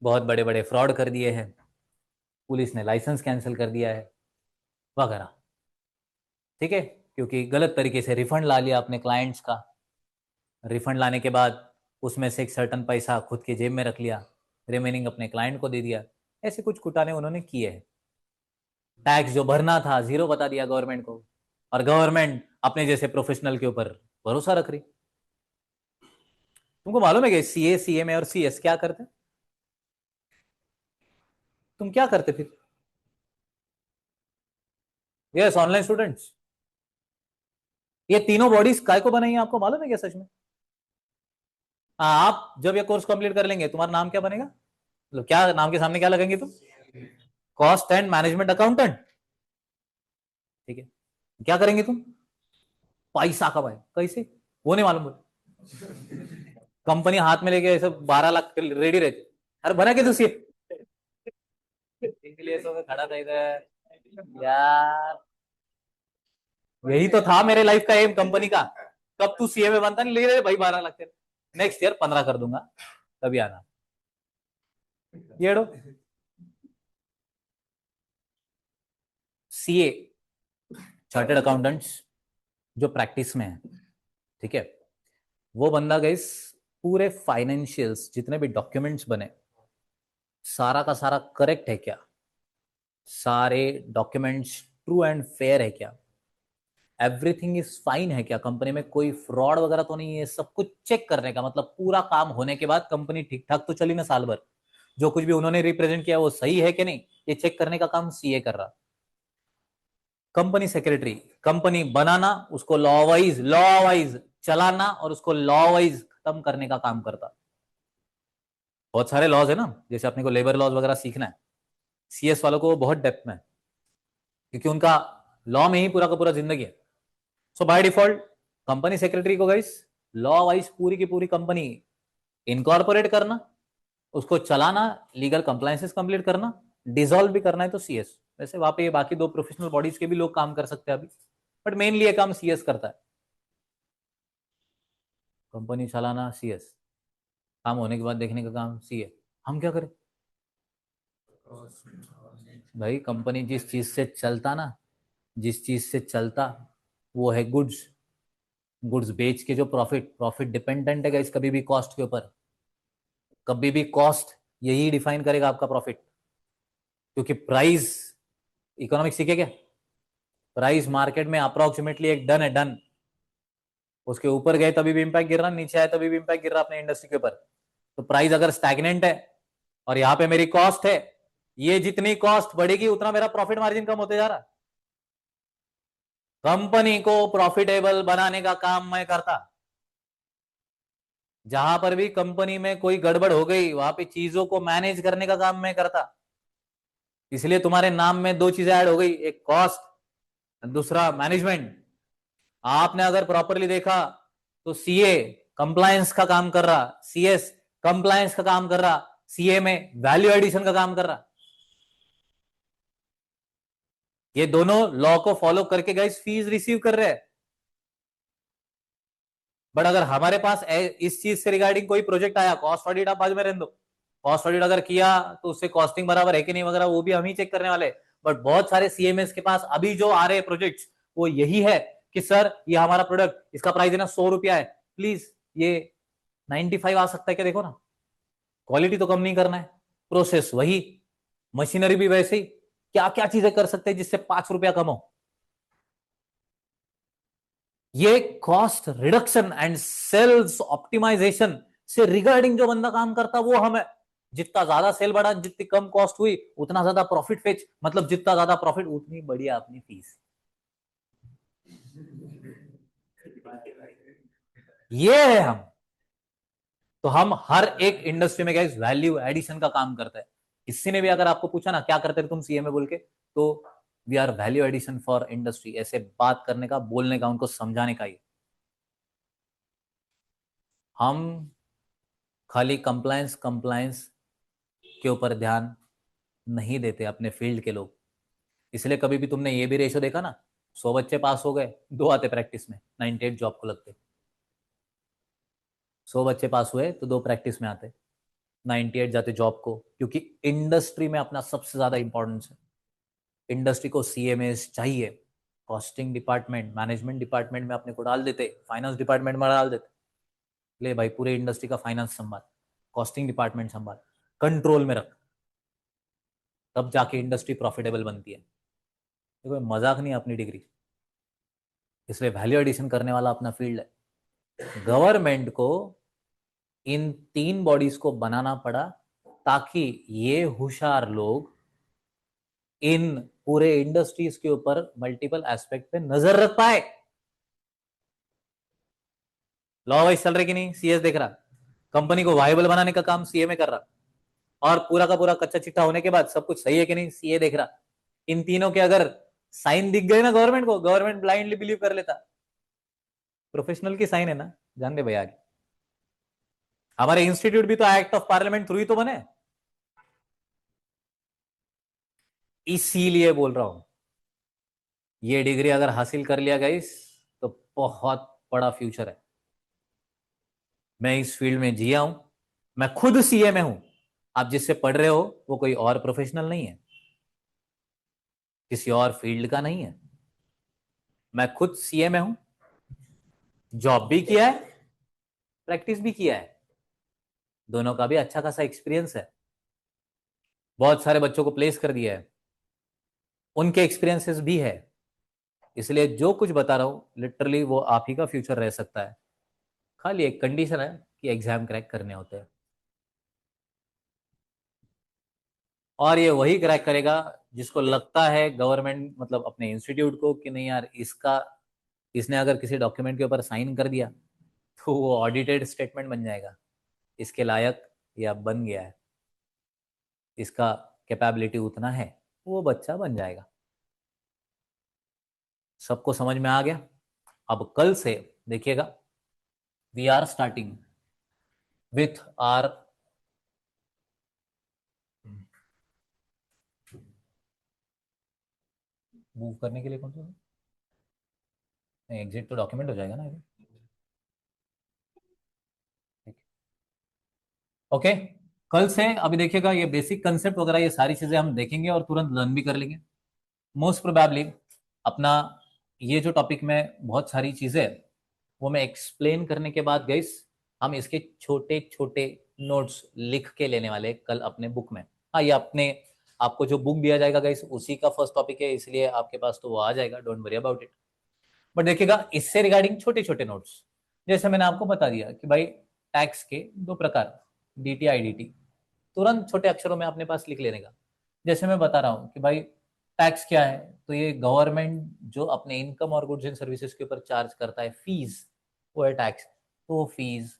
बहुत बड़े बड़े फ्रॉड कर दिए हैं, पुलिस ने लाइसेंस कैंसिल कर दिया है वगैरह, ठीक है, क्योंकि गलत तरीके से रिफंड ला लिया अपने क्लाइंट्स का, रिफंड लाने के बाद उसमें से एक सर्टन पैसा खुद के जेब में रख लिया, रिमेनिंग अपने क्लाइंट को दे दिया। ऐसे कुछ कुटाने उन्होंने किए हैं। टैक्स जो भरना था जीरो बता दिया गवर्नमेंट को, और गवर्नमेंट अपने जैसे प्रोफेशनल के ऊपर भरोसा रख रही। तुमको मालूम है कि सीए सीएमए और सीएस क्या करते? तुम क्या करते फिर? यस, ऑनलाइन स्टूडेंट्स, ये तीनों बॉडीज काय को बनाई है आपको मालूम है क्या सच में? आप जब ये कोर्स कंप्लीट कर लेंगे तुम्हारा नाम क्या बनेगा, मतलब क्या नाम के सामने क्या लगेंगे तुम? कॉस्ट एंड मैनेजमेंट अकाउंटेंट, ठीक है। क्या करेंगे तुम? पैसा कमाए कैसे, वो नहीं मालूम। कंपनी हाथ में लेके ऐसे 12 लाख रेडी रहती, अरे बना के दूसरी इसलिए तो मैं खड़ा था इधर यार। यही तो था मेरे लाइफ का एम कंपनी का, कब तू सीए में बनता नहीं, ले रहे भाई 12 लाख, नेक्स्ट ईयर 15 कर दूंगा, तभी आना। ये सीए चार्टेड अकाउंटेंट्स जो प्रैक्टिस में है, ठीक है, वो बंदा गाइस पूरे फाइनेंशियल्स जितने भी डॉक्यूमेंट्स बने सारा का सारा करेक्ट है क्या, सारे डॉक्यूमेंट्स ट्रू एंड फेयर है क्या, एवरीथिंग इज फाइन है क्या, कंपनी में कोई फ्रॉड वगैरह तो नहीं है, सब कुछ चेक करने का मतलब पूरा काम होने के बाद कंपनी ठीक ठाक तो चली ना साल भर, जो कुछ भी उन्होंने रिप्रेजेंट किया वो सही है कि नहीं, ये चेक करने का काम सीए कर रहा। कंपनी सेक्रेटरी कंपनी बनाना, उसको लॉ वाइज चलाना और उसको लॉ वाइज खत्म करने का काम करता। बहुत सारे लॉज है ना, जैसे अपने को लेबर लॉज वगैरह सीखना है, सीएस वालों को बहुत डेप्थ में है, क्योंकि उनका लॉ में ही पूरा का पूरा जिंदगी है। सो बाय डिफॉल्ट कंपनी सेक्रेटरी को गाइस लॉ वाइज पूरी की पूरी कंपनी इनकॉर्पोरेट करना, उसको चलाना, लीगल कंप्लायंसेस कंप्लीट करना, डिसॉल्व भी करना है तो सीएस। वैसे वहां पे बाकी दो प्रोफेशनल बॉडीज के भी लोग काम कर सकते हैं अभी, बट मेनली ये काम सीएस करता है, कंपनी चलाना सीएस, काम होने के बाद देखने का काम सीए। हम क्या करें? भाई कंपनी जिस चीज से चलता ना, जिस चीज से चलता वो है गुड्स। गुड्स बेच के जो प्रॉफिट, प्रॉफिट डिपेंडेंट है गाइस कभी भी कॉस्ट के ऊपर। कभी भी कॉस्ट यही डिफाइन करेगा आपका प्रॉफिट। क्योंकि प्राइस, इकोनॉमिक्स सीखे क्या? प्राइस मार्केट में अप्रोक्सीमेटली एक डन है, डन। उसके ऊपर गए तभी भी इंपैक्ट गिर रहा, नीचे आए तभी भी इंपैक्ट गिर रहा अपने इंडस्ट्री के ऊपर। तो प्राइस अगर स्टैग्नेंट है और यहाँ पे मेरी कॉस्ट है, ये जितनी कॉस्ट बढ़ेगी उतना मेरा प्रॉफिट मार्जिन कम होते जा रहा। कंपनी को प्रॉफिटेबल बनाने का काम मैं करता। जहां पर भी कंपनी में कोई गड़बड़ हो गई वहां पे चीजों को मैनेज करने का काम मैं करता। इसलिए तुम्हारे नाम में दो चीजें ऐड हो गई, एक कॉस्ट, दूसरा मैनेजमेंट। आपने अगर प्रॉपरली देखा तो सीए कंप्लायंस का काम कर रहा, सीएस कंप्लायंस का काम कर रहा, सीए में वैल्यू एडिशन का काम कर रहा। ये दोनों लॉ को फॉलो करके गाइस फीस रिसीव कर रहे हैं। बट अगर हमारे पास इस चीज से रिगार्डिंग कोई प्रोजेक्ट आया, कॉस्ट ऑडिट आप बाजू में रहने दो, कॉस्ट ऑडिट अगर किया तो उससे कॉस्टिंग बराबर है कि नहीं वगैरह वो भी हम ही चेक करने वाले। बट बहुत सारे सीएमएस के पास अभी जो आ रहे प्रोजेक्ट्स वो यही है कि सर ये हमारा प्रोडक्ट, इसका प्राइस है ना 100 रुपया है, प्लीज ये 95 आ सकता है क्या? देखो ना, क्वालिटी तो कम नहीं करना है, प्रोसेस वही, मशीनरी भी वैसे ही, क्या क्या चीजें कर सकते हैं जिससे 5 रुपया कम हो। ये cost reduction and sales optimization से रिगार्डिंग जो बंदा काम करता वो हमें, जितना ज्यादा सेल बढ़ा, जितनी कम कॉस्ट हुई उतना ज्यादा प्रॉफिट फेच, मतलब जितना ज्यादा प्रॉफिट उतनी बढ़िया अपनी फीस। ये है हम। तो हम हर एक इंडस्ट्री में गाइस वैल्यू एडिशन का काम करते हैं। किसी ने भी अगर आपको पूछा ना क्या करते थे तुम सीए में बोल के, तो we are value addition for industry, ऐसे बात करने का, बोलने का, उनको समझाने का ही। हम खाली कंप्लायंस कंप्लायंस के ऊपर ध्यान नहीं देते अपने फील्ड के लोग। इसलिए कभी भी तुमने ये भी रेशो देखा ना, 100 बच्चे पास हो गए, 2 आते प्रैक्टिस में, 98 जॉब को लगते। 100 बच्चे पास हुए तो 2 प्रैक्टिस में आते, 98 जाते जॉब को। क्योंकि इंडस्ट्री में अपना सबसे ज्यादा इंपॉर्टेंस है। इंडस्ट्री को सीएमएस चाहिए। कॉस्टिंग डिपार्टमेंट, मैनेजमेंट डिपार्टमेंट में अपने को डाल देते, फाइनेंस डिपार्टमेंट में डाल देते, ले भाई पूरे इंडस्ट्री का फाइनेंस संभाल, कॉस्टिंग डिपार्टमेंट संभाल, कंट्रोल में रख, तब जाके इंडस्ट्री प्रॉफिटेबल बनती है। ये कोई मजाक नहीं है अपनी डिग्री। इसलिए वैल्यू एडिशन करने वाला अपना फील्ड है। गवर्नमेंट को इन 3 बॉडीज को बनाना पड़ा ताकि ये होशियार लोग इन पूरे इंडस्ट्रीज के ऊपर मल्टीपल एस्पेक्ट पे नजर रख पाए। लॉ वाइज चल रहे कि नहीं, सीएस देख रहा, कंपनी को वायबल बनाने का काम सीए में कर रहा, और पूरा का पूरा कच्चा चिट्ठा होने के बाद सब कुछ सही है कि नहीं सीए देख रहा। इन तीनों के अगर साइन दिख गए ना गवर्नमेंट को, गवर्नमेंट ब्लाइंडली बिलीव कर लेता प्रोफेशनल की साइन है ना, जान दे भैया आगे। हमारे इंस्टीट्यूट भी तो एक्ट ऑफ पार्लियामेंट थ्रू ही तो बने, इसीलिए बोल रहा हूं ये डिग्री अगर हासिल कर लिया गाइस तो बहुत बड़ा फ्यूचर है। मैं इस फील्ड में जिया हूं, मैं खुद सीए में हूं। आप जिससे पढ़ रहे हो वो कोई और प्रोफेशनल नहीं है, किसी और फील्ड का नहीं है। मैं खुद सीए में हूं, जॉब भी किया है, प्रैक्टिस भी किया है, दोनों का भी अच्छा खासा एक्सपीरियंस है। बहुत सारे बच्चों को प्लेस कर दिया है, उनके एक्सपीरियंसेस भी है। इसलिए जो कुछ बता रहा हूं लिटरली वो आप ही का फ्यूचर रह सकता है। खाली एक कंडीशन है कि एग्जाम क्रैक करने होते हैं, और ये वही क्रैक करेगा जिसको लगता है गवर्नमेंट, मतलब अपने इंस्टीट्यूट को, कि नहीं यार इसका, इसने अगर किसी डॉक्यूमेंट के ऊपर साइन कर दिया तो वो ऑडिटेड स्टेटमेंट बन जाएगा, इसके लायक या बन गया है, इसका कैपेबिलिटी उतना है, वो बच्चा बन जाएगा। सबको समझ में आ गया? अब कल से देखिएगा, we are starting with R, move करने के लिए कौन सा, एग्जिट तो डॉक्यूमेंट हो जाएगा ना। ओके, कल से अभी देखिएगा ये बेसिक कंसेप्ट वगैरह ये सारी चीजें हम देखेंगे और तुरंत लर्न भी कर लेंगे। मोस्ट प्रोबेबली अपना ये जो टॉपिक में बहुत सारी चीजें हैं वो मैं एक्सप्लेन करने के बाद गाइस हम इसके छोटे छोटे नोट्स लिख के लेने वाले हैं कल अपने बुक में। हाँ, ये अपने आपको जो बुक दिया जाएगा गाइस उसी का फर्स्ट टॉपिक है, इसलिए आपके पास तो वो आ जाएगा, don't worry about it. But देखिएगा इससे रिगार्डिंग छोटे छोटे नोट्स, जैसे मैंने आपको बता दिया कि भाई टैक्स के दो प्रकार, डीटी आईडीटी, तुरंत छोटे अक्षरों में अपने पास लिख लेने का। जैसे मैं बता रहा हूँ कि भाई टैक्स क्या है, तो ये गवर्नमेंट जो अपने इनकम और गुड्स एंड सर्विसेज के ऊपर चार्ज करता है फीस, वो है टैक्स। तो फीस,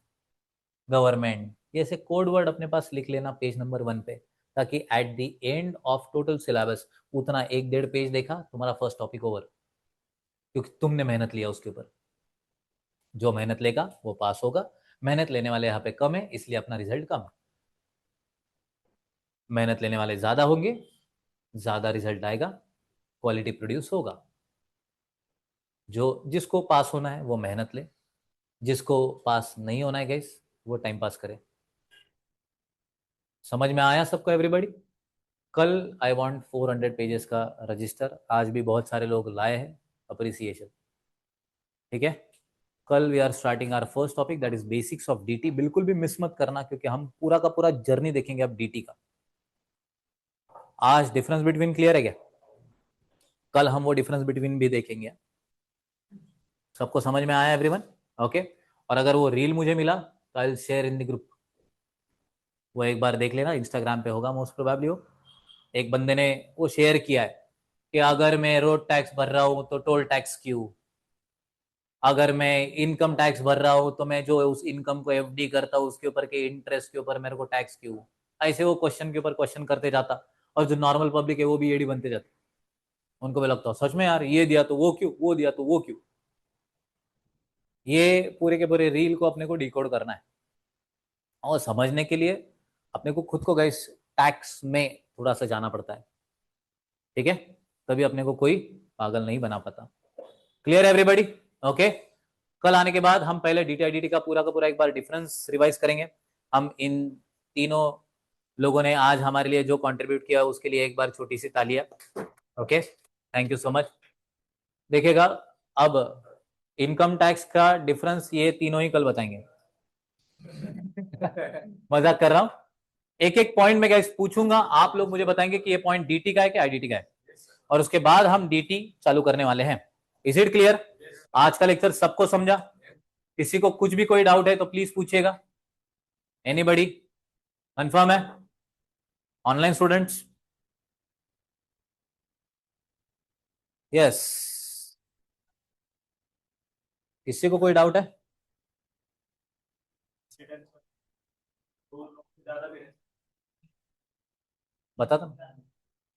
गवर्नमेंट, ये ऐसे कोड वर्ड अपने पास लिख लेना पेज नंबर 1 पे, ताकि at the end of total syllabus उतना 1-1.5 पेज देखा तुम्हारा फर्स्ट टॉपिक ओवर, क्योंकि तुमने मेहनत लिया उसके ऊपर। जो मेहनत लेगा वो पास होगा, मेहनत लेने वाले यहाँ पे कम है इसलिए अपना रिजल्ट कम है। मेहनत लेने वाले ज्यादा होंगे, ज्यादा रिजल्ट आएगा, क्वालिटी प्रोड्यूस होगा। जो जिसको पास होना है वो मेहनत ले, जिसको पास नहीं होना है गाइस वो टाइम पास करे। समझ में आया सबको एवरीबॉडी? कल आई वांट 400 पेजेस का रजिस्टर, आज भी बहुत सारे लोग लाए हैं, अप्रिसिएशन। ठीक है, कल we are starting our first topic that is basics of DT. बिल्कुल भी मिस मत करना, क्योंकि हम पूरा का पूरा जर्नी देखेंगे अब डीटी का। आज डिफरेंस बिटवीन क्लियर है क्या? कल हम वो डिफरेंस बिटवीन भी देखेंगे। सबको समझ में आया एवरीवन? ओके। और अगर वो रील मुझे मिला तो I will share in the group, वो एक बार देख लेना, इंस्टाग्राम पे होगा मोस्ट प्रोबेबली। वो एक बंदे ने वो शेयर किया है कि अगर मैं रोड टैक्स भर रहा हूं तो टोल टैक्स क्यों, अगर मैं इनकम टैक्स भर रहा हूं तो मैं जो उस इनकम को एफडी करता हूं उसके ऊपर के इंटरेस्ट के ऊपर मेरे को टैक्स क्यों। ऐसे वो क्वेश्चन के ऊपर क्वेश्चन करते जाता, और जो नॉर्मल पब्लिक है वो भी एडी बनते जाते। उनको भी लगता सच में यार ये दिया तो वो क्यों, वो दिया तो वो क्यों। ये पूरे के पूरे रील को अपने को डिकोड करना है, और समझने के लिए अपने को खुद को गाइस टैक्स में थोड़ा सा जाना पड़ता है। ठीक है, तभी अपने को कोई पागल नहीं बना पाता। Clear everybody? ओके। कल आने के बाद हम पहले डीटी का पूरा एक बार डिफरेंस रिवाइज करेंगे। हम इन तीनों लोगों ने आज हमारे लिए जो कंट्रीब्यूट किया उसके लिए एक बार छोटी सी तालियां। Okay, thank you so much. देखिएगा अब इनकम टैक्स का डिफरेंस ये तीनों ही कल बताएंगे। मजाक कर रहा हूं। एक एक पॉइंट में गाइस पूछूंगा, आप लोग मुझे बताएंगे कि ये पॉइंट डीटी का है कि आईडीटी का है, और उसके बाद हम डीटी चालू करने वाले हैं। Is it clear? आज का लेक्चर सबको समझा? किसी को कुछ भी कोई डाउट है तो प्लीज पूछिएगा। एनीबडी कंफर्म है? Online students? यस, किसी को कोई डाउट है? बता दो।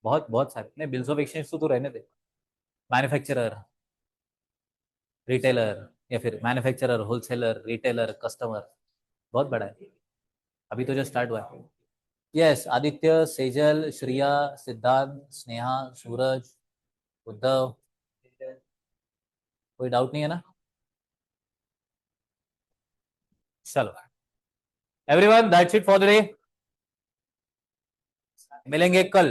बहुत बहुत सारे नहीं, बिल्स ऑफ एक्सचेंज तो रहने दे। मैन्युफैक्चरर, रिटेलर, या फिर मैन्युफैक्चरर, होलसेलर, रिटेलर, कस्टमर, बहुत बड़ा है। अभी तो जो स्टार्ट हुआ है। यस, आदित्य, सेजल, श्रिया, सिद्धांत, स्नेहा, सूरज, उद्धव, कोई डाउट नहीं है ना? चलो everyone, that's it for the day. मिलेंगे कल।